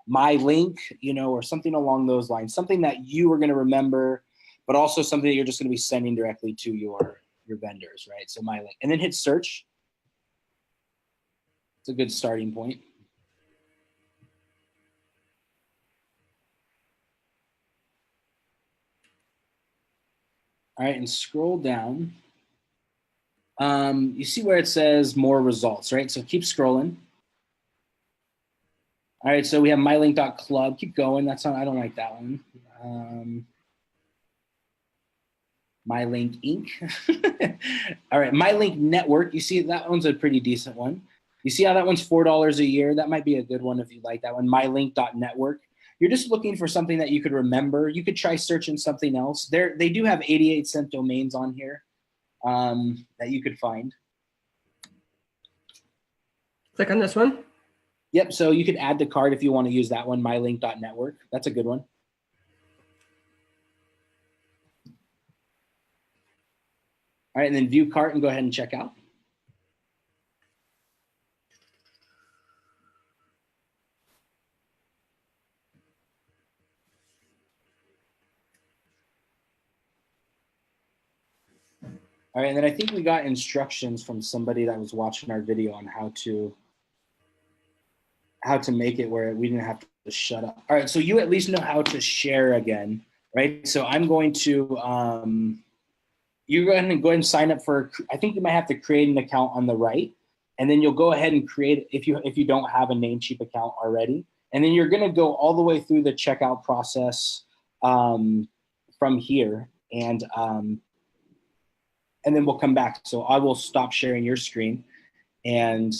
my link, or something along those lines. Something that you are going to remember, but also something that you're just going to be sending directly to your vendors, right? So my link, and then hit search. It's a good starting point. All right, and scroll down. You see where it says more results, right? So keep scrolling. All right, so we have mylink.club. Keep going. I don't like that one. MyLink Inc. All right, MyLink Network. You see that one's a pretty decent one. You see how that one's $4 a year? That might be a good one if you like that one. MyLink.network. You're just looking for something that you could remember. You could try searching something else. They do have 88-cent domains on here that you could find. Click on this one. Yep, so you could add to cart if you want to use that one, mylink.network. That's a good one. All right, and then view cart and go ahead and check out. All right, and then I think we got instructions from somebody that was watching our video on how to make it where we didn't have to shut up. All right, so you at least know how to share again, right? So I'm going to, you're going to go ahead and sign up for, I think you might have to create an account on the right, and then you'll go ahead and create, if you don't have a Namecheap account already, and then you're going to go all the way through the checkout process from here, and then we'll come back. So I will stop sharing your screen, and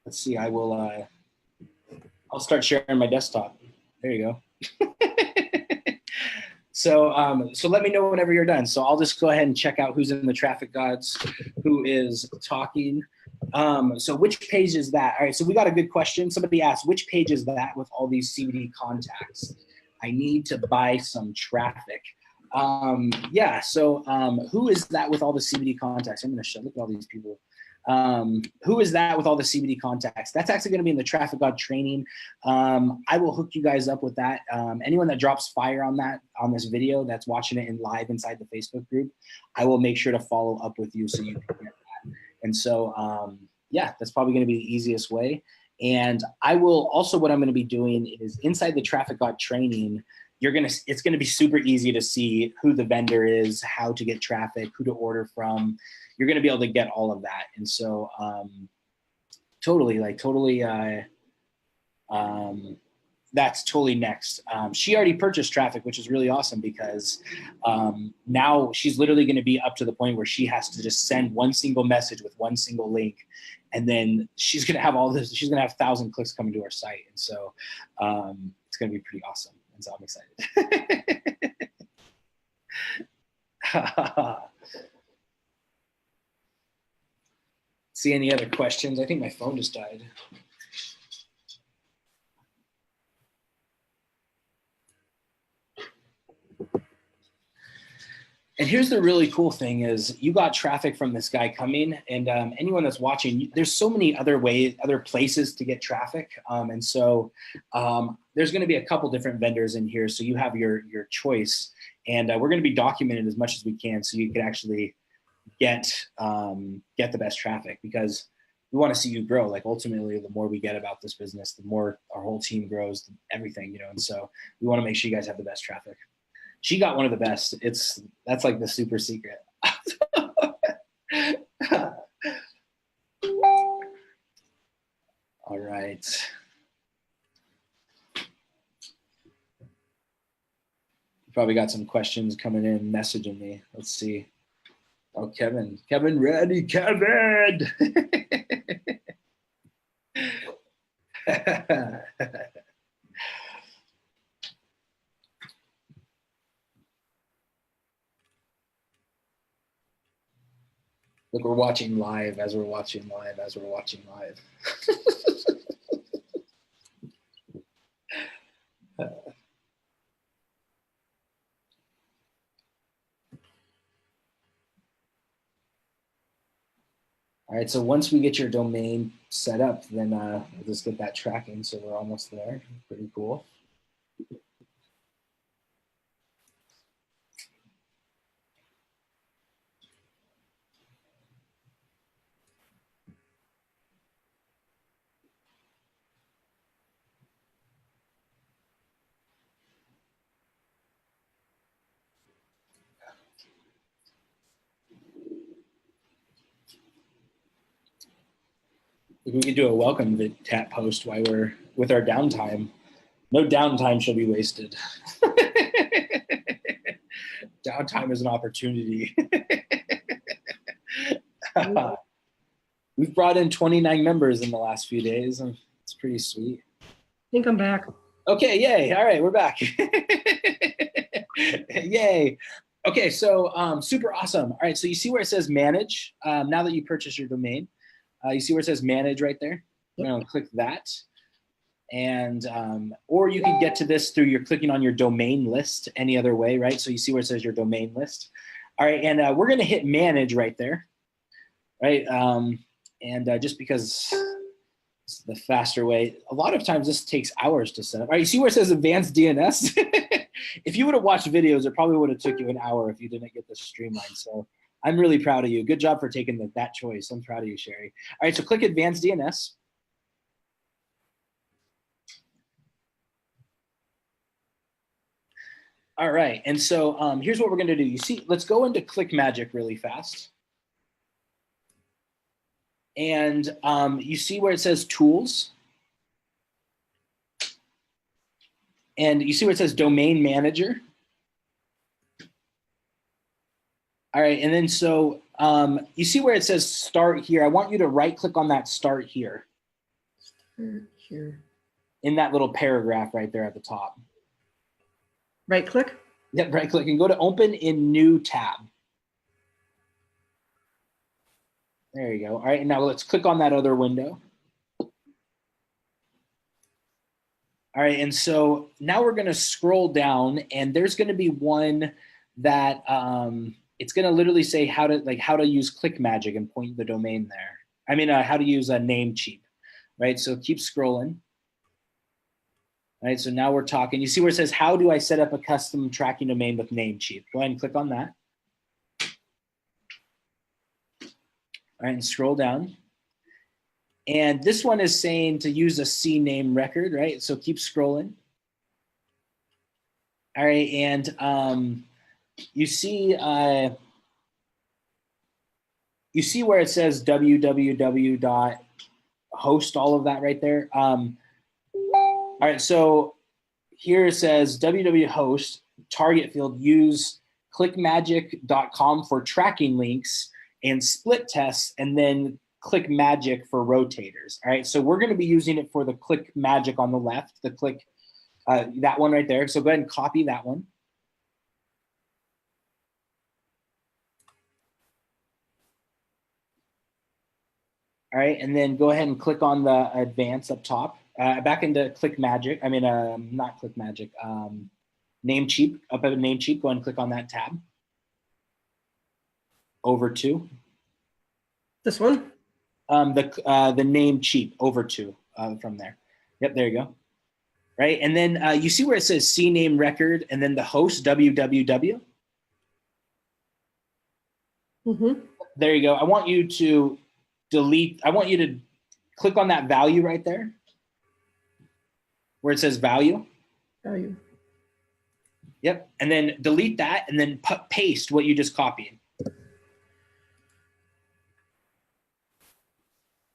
let's see, I'll start sharing my desktop. There you go. So let me know whenever you're done. So I'll just go ahead and check out who's in the Traffic Gods, who is talking. So which page is that? All right, so we got a good question. Somebody asked, which page is that with all these CBD contacts? I need to buy some traffic. Yeah, so who is that with all the CBD contacts? I'm gonna look at all these people. Who is that with all the CBD contacts? That's actually gonna be in the Traffic God training. I will hook you guys up with that. Anyone that drops fire on this video that's watching it in live inside the Facebook group, I will make sure to follow up with you so you can get that. And so, yeah, that's probably gonna be the easiest way. And I will also, what I'm gonna be doing is inside the Traffic God training, it's gonna be super easy to see who the vendor is, how to get traffic, who to order from. You're gonna be able to get all of that. And so that's totally next. She already purchased traffic, which is really awesome because now she's literally gonna be up to the point where she has to just send one single message with one single link. And then she's gonna have all this, she's gonna have 1,000 clicks coming to our site. And so it's gonna be pretty awesome. And so I'm excited. See any other questions? I think my phone just died. And here's the really cool thing is you got traffic from this guy coming, and anyone that's watching, there's so many other places to get traffic. And so there's going to be a couple different vendors in here. So you have your choice, and we're going to be documented as much as we can so you can actually get the best traffic, because we want to see you grow. Like ultimately, the more we get about this business, the more our whole team grows, everything, you know. And so we want to make sure you guys have the best traffic. She got one of the best. That's like the super secret. All right. Probably got some questions coming in, messaging me. Let's see. Oh, Kevin ready, Kevin. Look, we're watching live as we're watching live as we're watching live. All right, so once we get your domain set up, then we'll just get that tracking. So we're almost there. Pretty cool. We could do a welcome tap post while we're with our downtime. No downtime shall be wasted. Downtime is an opportunity. We've brought in 29 members in the last few days, and it's pretty sweet. I think I'm back. Okay, yay. All right, we're back. Yay. Okay, so super awesome. All right, so you see where it says manage, now that you purchased your domain, you see where it says manage right there? You're gonna click that. And, or you can get to this through you're clicking on your domain list any other way, right? So you see where it says your domain list. All right, and we're gonna hit manage right there, right? Just because it's the faster way, a lot of times this takes hours to set up. All right, you see where it says advanced DNS? If you would have watched videos, it probably would have took you an hour if you didn't get this streamlined. So I'm really proud of you. Good job for taking that choice. I'm proud of you, Sherry. All right, so click advanced DNS. All right, and so here's what we're gonna do. You see, let's go into Click Magic really fast. And you see where it says tools? And you see where it says domain manager? All right, and then so you see where it says start here? I want you to right click on that start here. Start here. In that little paragraph right there at the top. Right click? Yep, right click and go to open in new tab. There you go. All right, and now let's click on that other window. All right, and so now we're gonna scroll down, and there's gonna be one that it's gonna literally say how to use Click Magic and point the domain there. I mean, how to use a Namecheap, right? So keep scrolling. All right, so now we're talking. You see where it says, how do I set up a custom tracking domain with Namecheap? Go ahead and click on that. All right, and scroll down. And this one is saying to use a CNAME record, right? So keep scrolling. All right, and you see where it says www.host, all of that right there. All right, so here it says www.host, target field, use clickmagic.com for tracking links and split tests, and then Click Magic for rotators. All right, so we're going to be using it for the Click Magic on the left, the click, that one right there. So go ahead and copy that one. All right, and then go ahead and click on the advance up top, back into Click Magic. I mean, not Click Magic, Namecheap, up at Namecheap, go ahead and click on that tab. Over to. This one? The Namecheap, over to from there. Yep, there you go. right? And then you see where it says CNAME record and then the host, www. Mm-hmm. There you go. I want you to click on that value right there where it says value. Value. Yep. And then delete that and then paste what you just copied.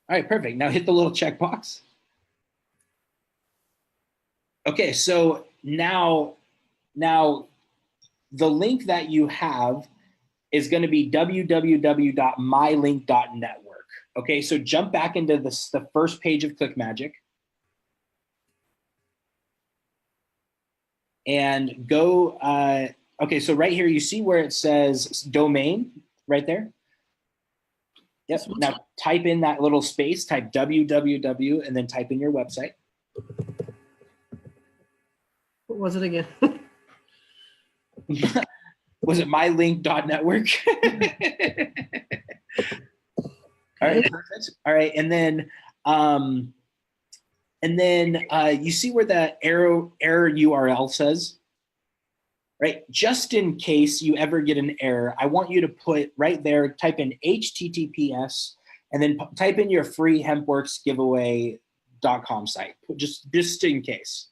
All right, perfect. Now hit the little checkbox. Okay, so now the link that you have is going to be www.mylink.network. Okay, so jump back into the first page of ClickMagick and go. Okay, so right here you see where it says domain right there. Yep. Now type in that little space, type www, and then type in your website. What was it again? Was it mylink.network? All right, perfect. All right, and then you see where the error URL says, right? Just in case you ever get an error, I want you to put right there, type in HTTPS, and then type in your free hempworksgiveaway.com site, just in case.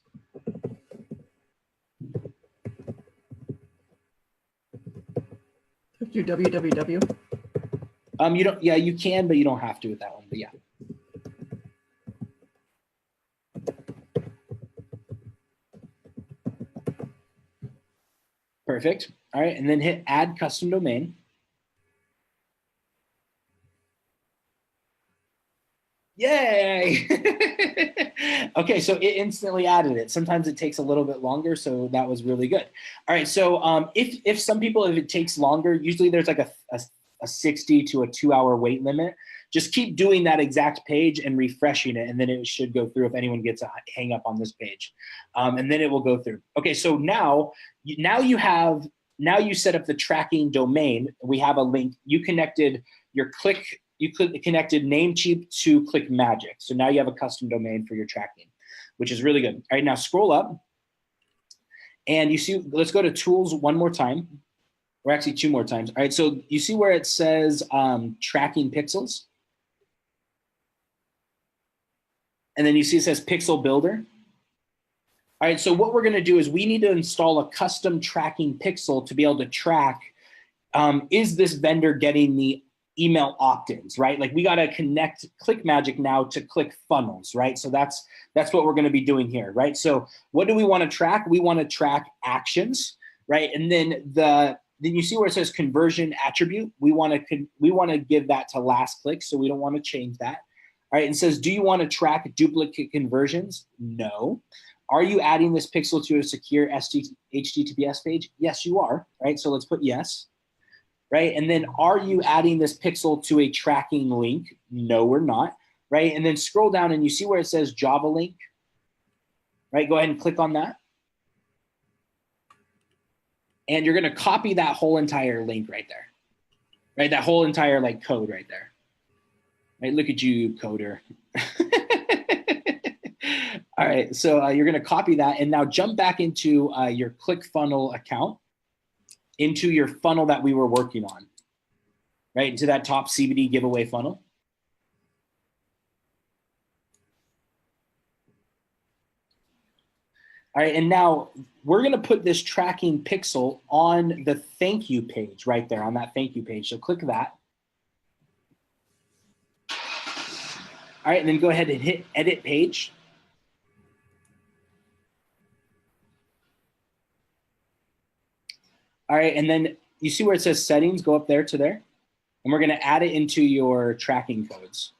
Do www. You don't. Yeah, you can, but you don't have to with that one. But yeah. Perfect. All right, and then hit add custom domain. Yay! Okay, so it instantly added it. Sometimes it takes a little bit longer, so that was really good. All right, so if it takes longer, usually there's like a 60 to a 2-hour wait limit. Just keep doing that exact page and refreshing it, and then it should go through if anyone gets a hang up on this page, and then it will go through. Okay, so now you set up the tracking domain. We have a link. You connected your connected Namecheap to ClickMagick. So now you have a custom domain for your tracking, which is really good. All right, now scroll up and you see, let's go to tools one more time, or actually 2 more times. All right, so you see where it says tracking pixels? And then you see it says pixel builder. All right, so what we're gonna do is we need to install a custom tracking pixel to be able to track, is this vendor getting the email opt-ins, right? Like we got to connect ClickMagick now to Clickfunnels, right? So that's what we're going to be doing here, right? So what do we want to track? We want to track actions, right? And then then you see where it says conversion attribute. We want to give that to last click, so we don't want to change that. All right, and it says, do you want to track duplicate conversions? No. Are you adding this pixel to a secure HTTPS page? Yes, you are, right? So let's put yes. Right? And then are you adding this pixel to a tracking link? No, we're not, right? And then scroll down and you see where it says Java link, right? Go ahead and click on that. And you're going to copy that whole entire link right there, right? That whole entire like code right there, right? Look at you, coder. All right, so you're going to copy that and now jump back into your ClickFunnels account, into your funnel that we were working on, right? Into that top CBD giveaway funnel. All right, and now we're gonna put this tracking pixel on the thank you page right there, on that thank you page. So click that. All right, and then go ahead and hit edit page. All right, and then you see where it says settings, go up there to there, and we're gonna add it into your tracking codes.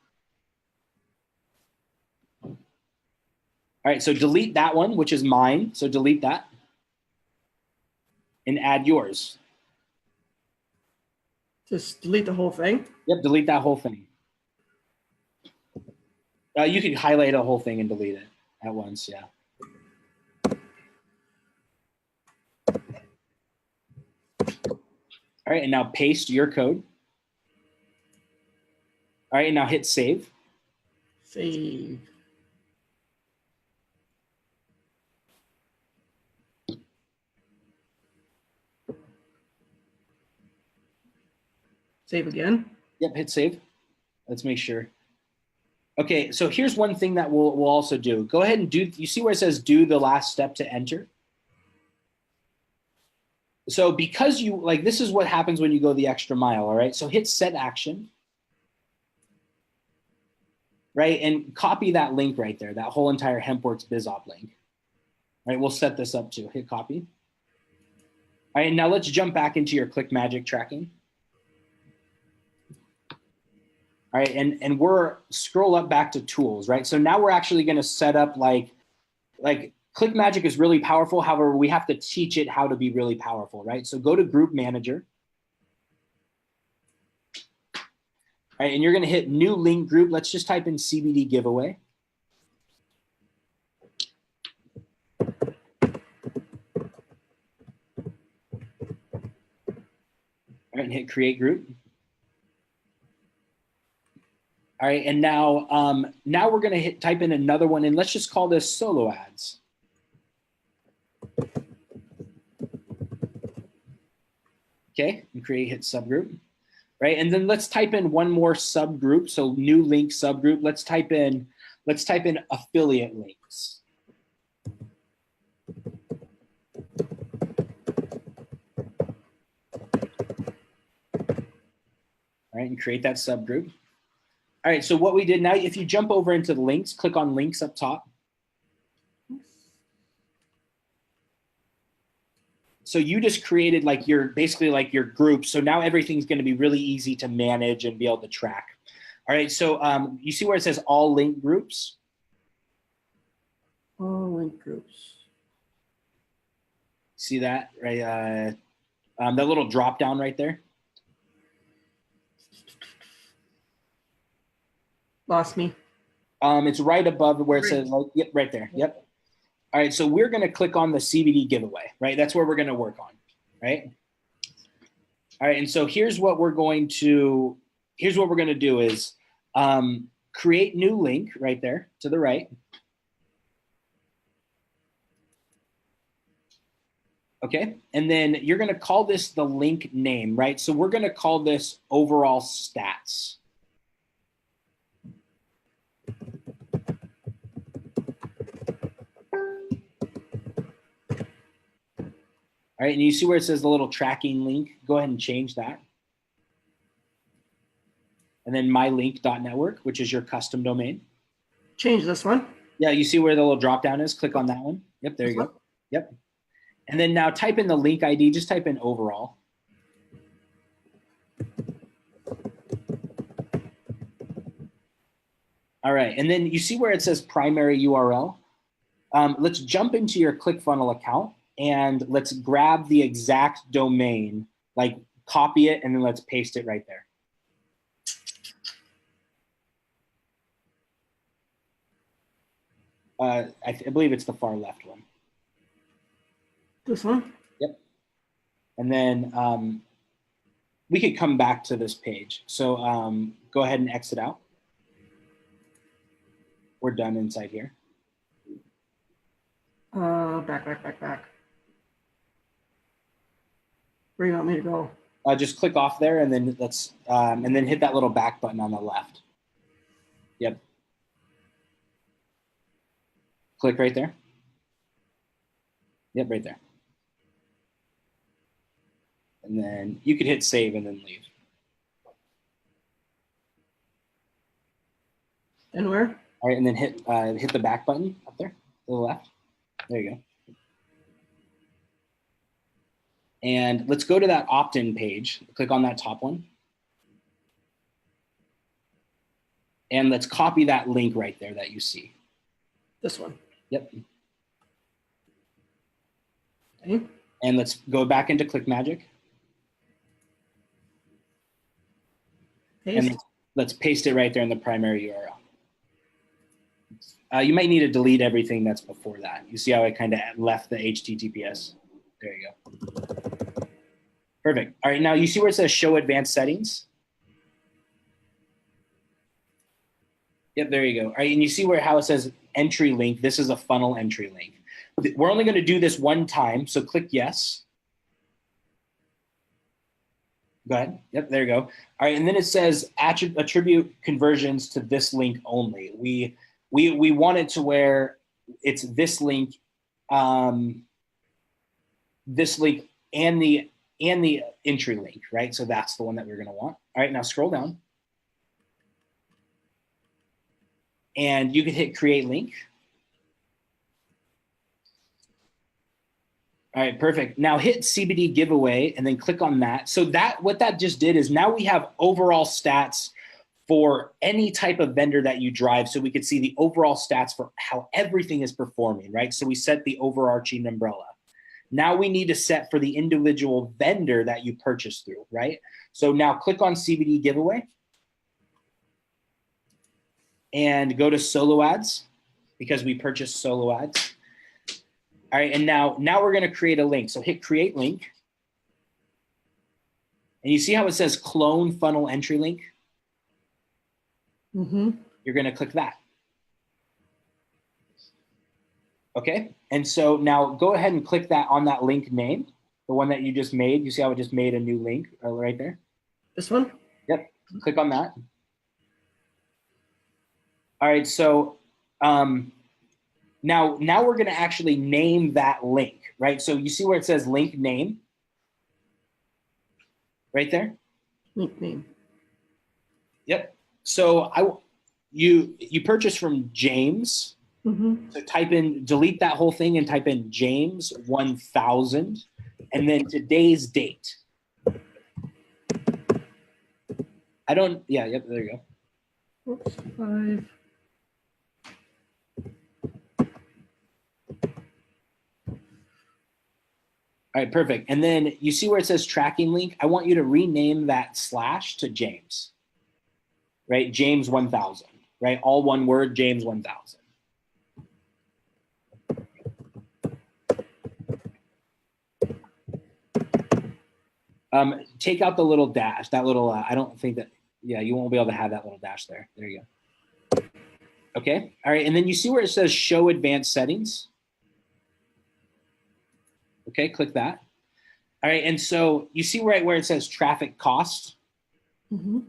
All right, so delete that one, which is mine, so delete that, and add yours. Just delete the whole thing? Yep, delete that whole thing. You can highlight a whole thing and delete it at once, yeah. All right, and now paste your code. All right, and now hit save. Save. Save again. Yep, hit save. Let's make sure. Okay, so here's one thing that we'll also do. Go ahead and do, you see where it says do the last step to enter? So because you, like, this is what happens when you go the extra mile, all right? So hit set action, right? And copy that link right there, that whole entire Hempworx BizOp link. All right, we'll set this up too. Hit copy. All right, now let's jump back into your Click Magic tracking. All right, and we're scroll up back to tools, right? So now we're actually going to set up like Click Magic is really powerful. However, we have to teach it how to be really powerful, right? So go to Group Manager. All right, and you're going to hit New Link Group. Let's just type in CBD giveaway. All right, and hit Create Group. All right, and now, now we're going to type in another one, and let's just call this solo ads. Okay, and hit subgroup, right? And then let's type in one more subgroup. So new link subgroup. Let's type in affiliate links. All right, and create that subgroup. All right, so what we did now, if you jump over into the links, click on links up top. So you just created like basically like your group. So now everything's going to be really easy to manage and be able to track. All right, so you see where it says all link groups? All link groups. See that, right? That little drop down right there. Lost me. It's right above where it says, like, yep, right there. Yep. All right, so we're going to click on the CBD giveaway, right? That's where we're going to work on, right? All right, and so here's what we're going to do is create new link right there to the right. Okay, and then you're going to call this the link name, right? So we're going to call this overall stats. All right, and you see where it says the little tracking link? Go ahead and change that. And then mylink.network, which is your custom domain. Change this one. Yeah, you see where the little drop down is? Click on that one. Yep, there you go. Yep. And then now type in the link ID, just type in overall. All right, and then you see where it says primary URL? Let's jump into your ClickFunnels account. And let's grab the exact domain, like copy it, and then let's paste it right there. I believe it's the far left one. This one? Yep. And then we could come back to this page. So go ahead and exit out. We're done inside here. Back. Where do you want me to go? Just click off there, and then and then hit that little back button on the left. Yep. Click right there. Yep, right there. And then you could hit save and then leave. And where? All right, and then hit the back button up there to the left. There you go. And let's go to that opt-in page. Click on that top one. And let's copy that link right there that you see. This one. Yep. Okay. And let's go back into Click Magic. Paste. And let's paste it right there in the primary URL. You might need to delete everything that's before that. You see how I kind of left the HTTPS? There you go. Perfect. All right, now you see where it says show advanced settings? Yep, there you go. All right, and you see how it says entry link. This is a funnel entry link. We're only going to do this one time, so click yes. Go ahead. Yep, there you go. All right, and then it says attribute conversions to this link only. We want it to where it's this link and the entry link, right? So that's the one that we're going to want. All right, now scroll down. And you can hit create link. All right, perfect. Now hit CBD giveaway and then click on that. So what that just did is now we have overall stats for any type of vendor that you drive. So we could see the overall stats for how everything is performing, right? So we set the overarching umbrella. Now we need to set for the individual vendor that you purchase through, right? So now click on CBD giveaway and go to solo ads because we purchased solo ads. All right, and now we're going to create a link. So hit create link. And you see how it says clone funnel entry link? Mm-hmm. You're going to click that. Okay, and so now go ahead and click that on that link name, the one that you just made. You see how it just made a new link right there? This one? Yep, click on that. All right, so now we're going to actually name that link, right? So you see where it says link name right there? Link name. Yep. So you purchased from James. Mm-hmm. So delete that whole thing and type in James 1000 and then today's date. Yep, there you go. Oops, 5. All right, perfect. And then you see where it says tracking link? I want you to rename that / to James, right? James 1000, right? All one word, James 1000. Take out the little dash, that little, I don't think that, yeah, you won't be able to have that little dash there. There you go. Okay. All right. And then you see where it says show advanced settings. Okay. Click that. All right. And so you see right where it says traffic cost. Mm-hmm.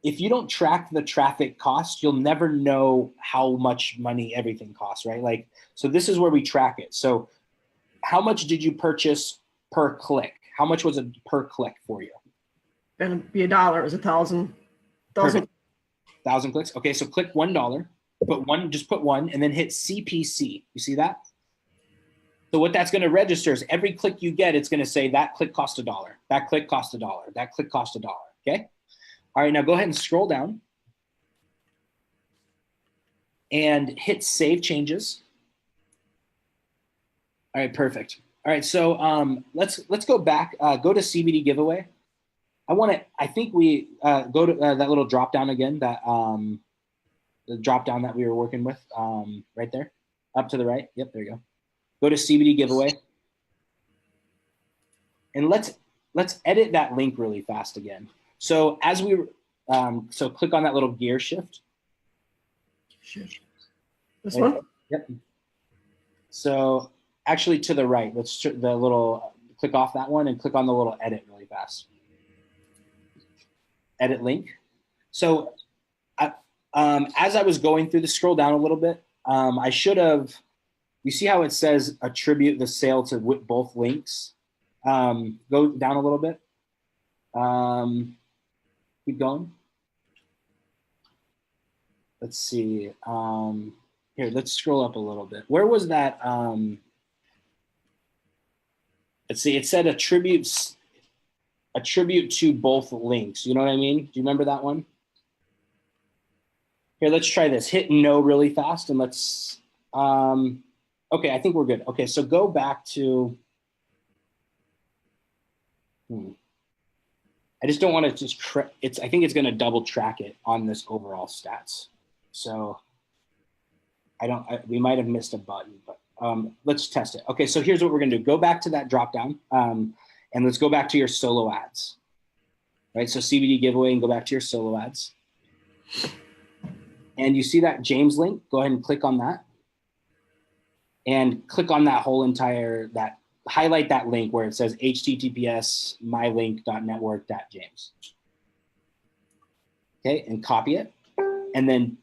If you don't track the traffic cost, you'll never know how much money everything costs, right? Like, so this is where we track it. So how much did you purchase per click? How much was it per click for you? Gonna be $1. It's 1,000. 1,000 clicks. Okay, so click $1. Just put one, and then hit CPC. You see that? So what that's going to register is every click you get, it's going to say that click cost $1. That click cost $1. That click cost $1. Okay. All right, now go ahead and scroll down and hit save changes. All right, perfect. All right, so let's go back. Go to CBD giveaway. I think we go to that little drop down again. That the drop down that we were working with, right there, up to the right. Yep, there you go. Go to CBD giveaway, and let's edit that link really fast again. So as we so click on that little gear shift. This one? Yep. So actually to the right, let's the little click off that one and click on the little edit really fast. Edit link. So as I was going through the scroll down a little bit, I should have, you see how it says attribute the sale to both links? Go down a little bit. Keep going. Let's see. Here, let's scroll up a little bit. Where was that? Let's see. It said attribute to both links. You know what I mean? Do you remember that one? Here, let's try this. Hit no really fast, and let's. Okay, I think we're good. Okay, so go back to. I just don't want to just. I think it's going to double track it on this overall stats. So. We might have missed a button, but let's test it. Okay, so here's what we're going to do. Go back to that drop down, and let's go back to your solo ads. Right, so CBD giveaway, and go back to your solo ads. And you see that James link? Go ahead and click on that. And click on that whole entire, highlight that link where it says https://mylink.network.james. Okay, and copy it, and then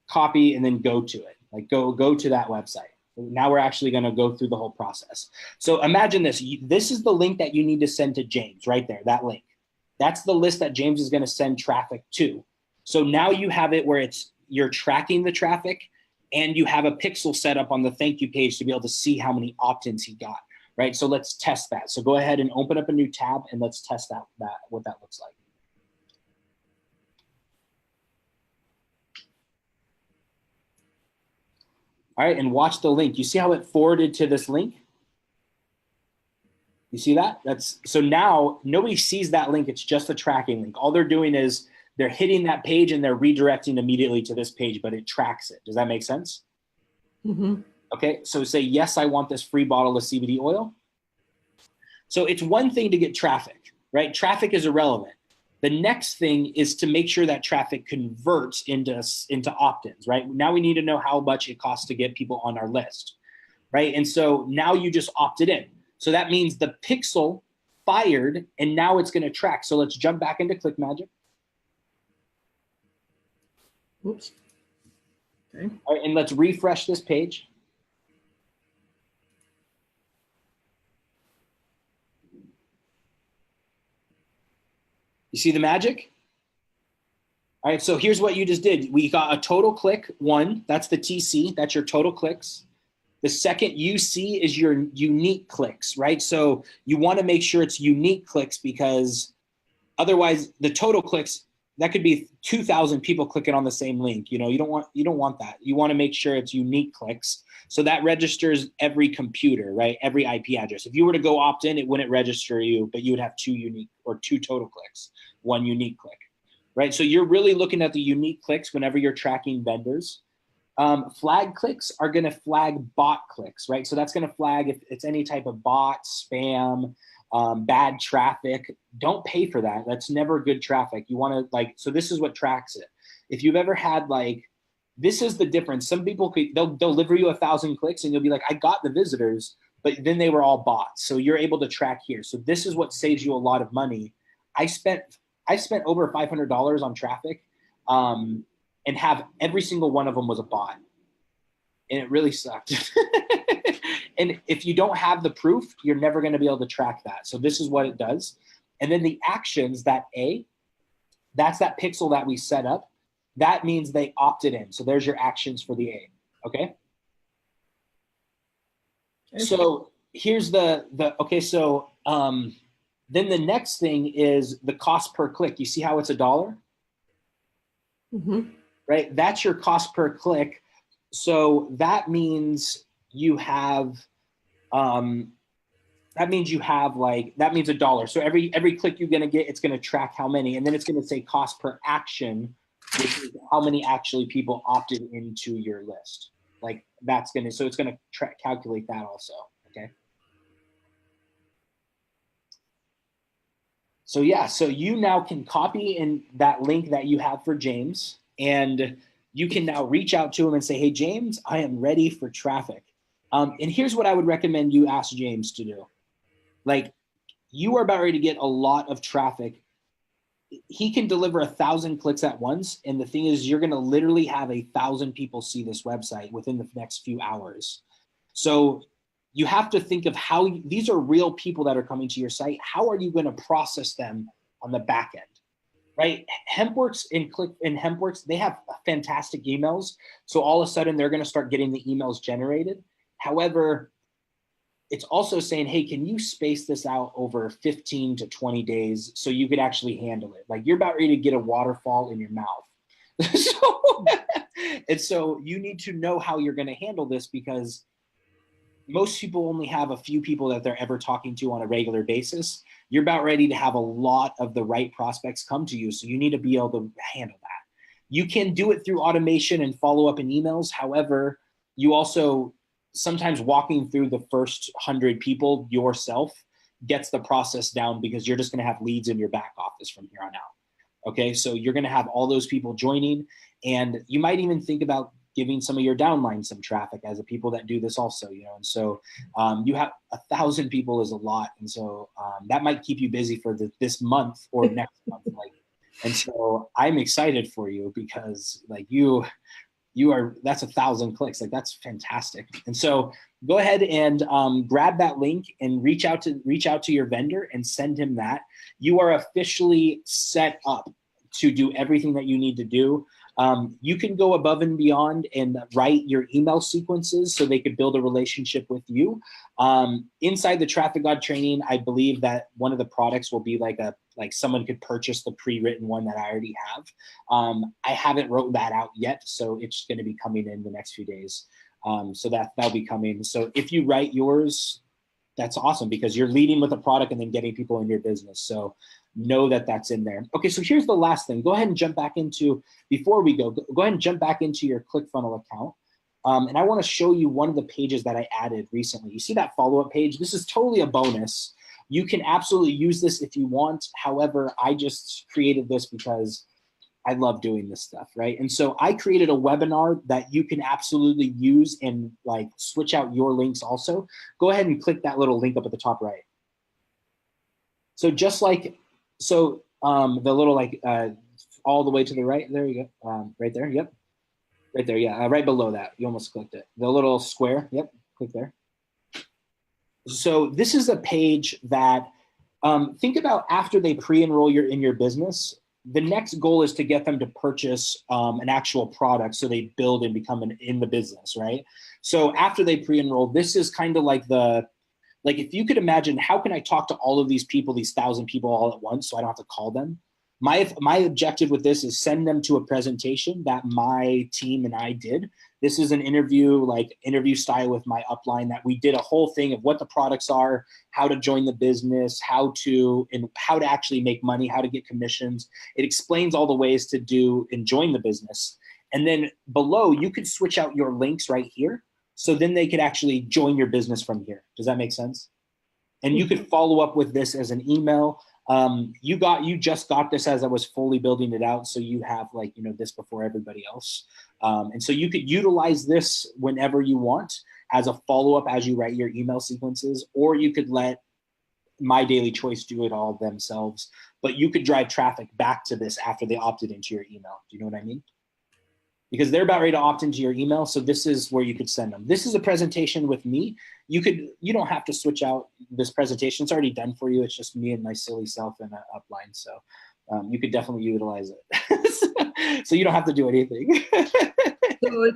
copy and then go to it. Like go to that website. Now we're actually going to go through the whole process. So imagine this. This is the link that you need to send to James right there, that link. That's the list that James is going to send traffic to. So now you have it where you're tracking the traffic, and you have a pixel set up on the thank you page to be able to see how many opt-ins he got, right? So let's test that. So go ahead and open up a new tab, and let's test what that looks like. All right, and watch the link. You see how it forwarded to this link? You see that? So now nobody sees that link. It's just a tracking link. All they're doing is they're hitting that page and they're redirecting immediately to this page, but it tracks it. Does that make sense? Mm-hmm. Okay, so say, yes, I want this free bottle of CBD oil. So it's one thing to get traffic, right? Traffic is irrelevant. The next thing is to make sure that traffic converts into opt-ins, right? Now we need to know how much it costs to get people on our list, right? And so now you just opted in. So that means the pixel fired, and now it's going to track. So let's jump back into ClickMagick. Oops. Okay. All right, and let's refresh this page. You see the magic? All right, so here's what you just did. We got a total click, 1. That's the TC. That's your total clicks. The second UC is your unique clicks, right? So you want to make sure it's unique clicks, because otherwise the total clicks, that could be 2,000 people clicking on the same link. You know, you don't want that. You want to make sure it's unique clicks. So that registers every computer, right? Every IP address. If you were to go opt in, it wouldn't register you, but you would have 2 unique or 2 total clicks, 1 unique click, right? So you're really looking at the unique clicks whenever you're tracking vendors. Flag clicks are going to flag bot clicks, right? So that's going to flag if it's any type of bot, spam, bad traffic. Don't pay for that. That's never good traffic. You want to so this is what tracks it. If you've ever had this is the difference. Some people they'll deliver you 1,000 clicks and you'll be like, I got the visitors, but then they were all bots. So you're able to track here. So this is what saves you a lot of money. I spent over $500 on traffic, and have every single one of them was a bot. And it really sucked. And if you don't have the proof, you're never going to be able to track that. So this is what it does. And then the actions, that A, that's that pixel that we set up. That means they opted in. So there's your actions for the A. Okay. So here's okay. So then the next thing is the cost per click. You see how it's $1? Mm-hmm. Right? That's your cost per click. So that means you have, $1. So every click you're going to get, it's going to track how many, and then it's going to say cost per action, which is how many actually people opted into your list. So it's going to calculate that also. Okay. So yeah, so you now can copy in that link that you have for James, and you can now reach out to him and say, hey, James, I am ready for traffic. And here's what I would recommend you ask James to do. You are about ready to get a lot of traffic. He can deliver 1,000 clicks at once. And the thing is, you're going to literally have 1,000 people see this website within the next few hours. So you have to think of how these are real people that are coming to your site. How are you going to process them on the back end? Right? Hempworx and Hempworx, they have fantastic emails. So all of a sudden they're going to start getting the emails generated. However, it's also saying, hey, can you space this out over 15 to 20 days so you could actually handle it? You're about ready to get a waterfall in your mouth. So you need to know how you're going to handle this, because most people only have a few people that they're ever talking to on a regular basis. You're about ready to have a lot of the right prospects come to you. So you need to be able to handle that. You can do it through automation and follow up in emails. However, you also sometimes walking through the first 100 people yourself gets the process down, because you're just going to have leads in your back office from here on out. Okay. So you're going to have all those people joining, and you might even think about giving some of your downline some traffic as the people that do this also, you know, and so you have 1,000 people is a lot. And so that might keep you busy for this month or next month. Like, and so I'm excited for you because like you are, that's 1,000 clicks. Like that's fantastic. And so go ahead and grab that link and reach out to your vendor and send him that. You are officially set up to do everything that you need to do. You can go above and beyond and write your email sequences so they could build a relationship with you. Inside the Traffic God training, I believe that one of the products will be like someone could purchase the pre-written one that I already have. I haven't wrote that out yet, so it's going to be coming in the next few days. So that'll be coming. So if you write yours, that's awesome because you're leading with a product and then getting people in your business. So know that that's in there. Okay, so here's the last thing. Go ahead and jump back into, before we go ahead and jump back into your ClickFunnels account. And I want to show you one of the pages that I added recently. You see that follow-up page? This is totally a bonus. You can absolutely use this if you want. However, I just created this because I love doing this stuff, right? And so I created a webinar that you can absolutely use and like switch out your links also. Go ahead and click that little link up at the top right. So just like, the little like all the way to the right, there you go, right there, yep. Right there, yeah, right below that, you almost clicked it. The little square, yep, click there. So this is a page that, think about after they pre-enroll in your business, the next goal is to get them to purchase an actual product so they build and become in the business, right? So after they pre-enroll, this is kind of like if you could imagine, how can I talk to all of these people, these 1,000 people all at once so I don't have to call them? My objective with this is send them to a presentation that my team and I did. This is an interview style with my upline that we did a whole thing of what the products are, how to join the business, how to actually make money, how to get commissions. It explains all the ways to do and join the business. And then below, you could switch out your links right here. So then they could actually join your business from here. Does that make sense? And you could follow up with this as an email. You just got this as I was fully building it out. So you have this before everybody else. And so you could utilize this whenever you want as a follow-up as you write your email sequences, or you could let My Daily Choice do it all themselves, but you could drive traffic back to this after they opted into your email. Do you know what I mean? Because they're about ready to opt into your email. So this is where you could send them. This is a presentation with me. You don't have to switch out this presentation. It's already done for you. It's just me and my silly self and an upline. So you could definitely utilize it. So you don't have to do anything. So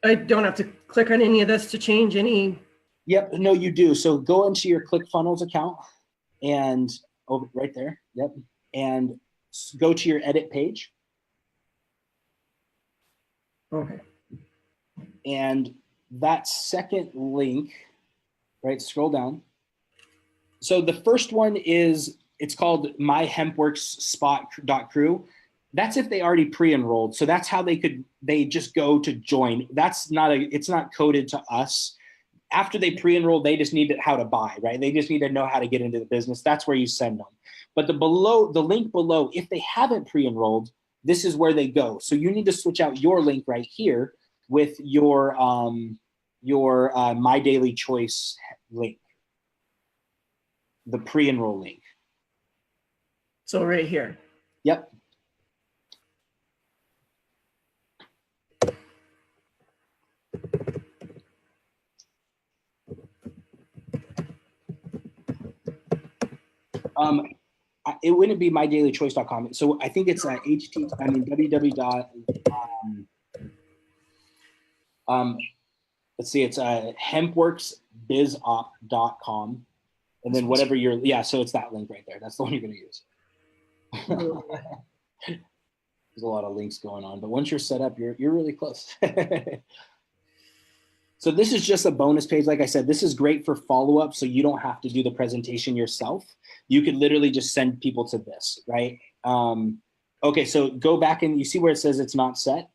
I don't have to click on any of this to change any. Yep, no, you do. So go into your ClickFunnels account and over right there. Yep. And go to your edit page. Okay. And that second link, right, scroll down. So the first one it's called My Hempworx Spot.crew. That's if they already pre-enrolled. So that's how they just go to join. It's not coded to us. After they pre-enroll, they just need how to buy, right? They just need to know how to get into the business. That's where you send them. But the link below, if they haven't pre-enrolled, this is where they go. So you need to switch out your link right here with your My Daily Choice link, the pre-enroll link. So right here. Yep. It wouldn't be mydailychoice.com. So I think it's www. Let's see, it's hempworxbizop.com. And then whatever so it's that link right there. That's the one you're going to use. There's a lot of links going on, but once you're set up, you're really close. So this is just a bonus page. Like I said, this is great for follow-up, so you don't have to do the presentation yourself. You could literally just send people to this, right? Okay, so go back and you see where it says it's not set?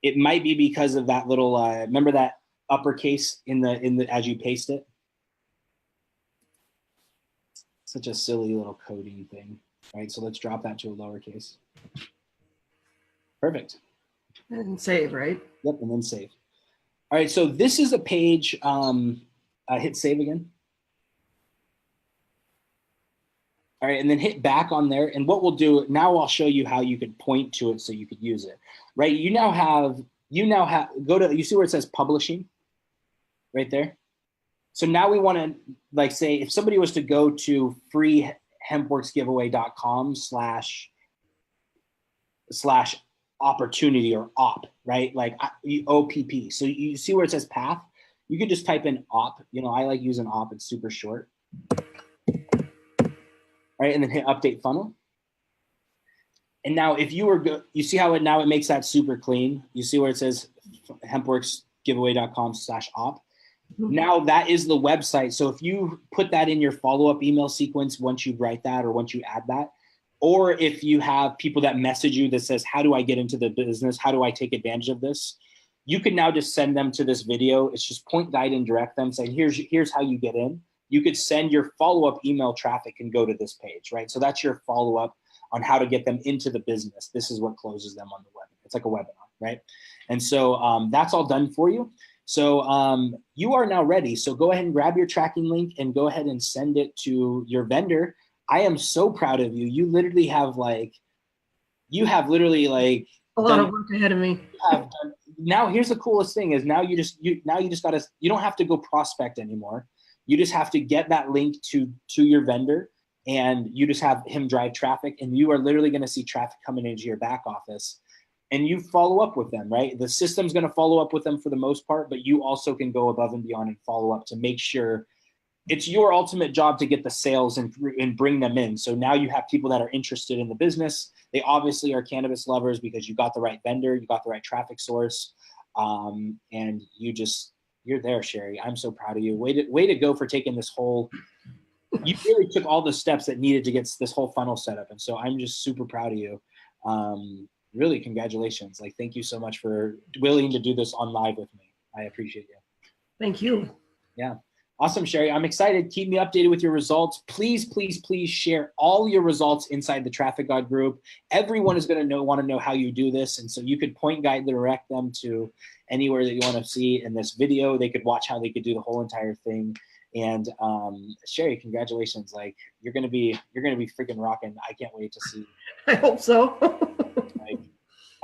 It might be because of that little, remember that uppercase in the as you paste it? Such a silly little coding thing, right? So let's drop that to a lowercase. Perfect. And save, right? Yep, and then save. All right, so this is a page. Hit save again. All right, and then hit back on there. And what we'll do now, I'll show you how you could point to it so you could use it. Right, you now have go to, you see where it says publishing right there. So now we want to, like, say if somebody was to go to freehempworksgiveaway.com slash opportunity or op, right? Like OPP. So you see where it says path? You can just type in op. You know, I like using op. It's super short. All right, and then hit update funnel. And now if you were, you see how it makes that super clean. You see where it says hempworksgiveaway.com/op. Now that is the website. So if you put that in your follow-up email sequence, once you write that or once you add that, or if you have people that message you that says, how do I get into the business? How do I take advantage of this? You can now just send them to this video. It's just point, guide, and direct them, saying, here's how you get in. You could send your follow-up email traffic and go to this page, right? So that's your follow-up on how to get them into the business. This is what closes them on the webinar. It's like a webinar, right? And so that's all done for you. So you are now ready. So go ahead and grab your tracking link and go ahead and send it to your vendor. I am so proud of you. You literally have literally a lot of work ahead of me. Now here's the coolest thing is now you just gotta, you don't have to go prospect anymore. You just have to get that link to your vendor, and you just have him drive traffic, and you are literally going to see traffic coming into your back office, and you follow up with them, right? The system's going to follow up with them for the most part, but you also can go above and beyond and follow up to make sure it's your ultimate job to get the sales and bring them in. So now you have people that are interested in the business. They obviously are cannabis lovers because you got the right vendor, you got the right traffic source, and you're there, Sherry. I'm so proud of you. Way to go for taking this whole, you really took all the steps that needed to get this whole funnel set up. And so I'm just super proud of you. Really, congratulations. Like, thank you so much for willing to do this on live with me. I appreciate you. Thank you. Yeah. Awesome, Sherry. I'm excited. Keep me updated with your results. Please, please, please share all your results inside the Traffic God group. Everyone is going to want to know how you do this. And so you could point, guide, direct them to anywhere that you want to see in this video. They could watch how they could do the whole entire thing. And Sherry, congratulations. Like, you're going to be freaking rocking. I can't wait to see. I hope so.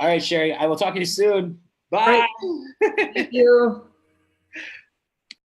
All right, Sherry, I will talk to you soon. Bye. Thank you.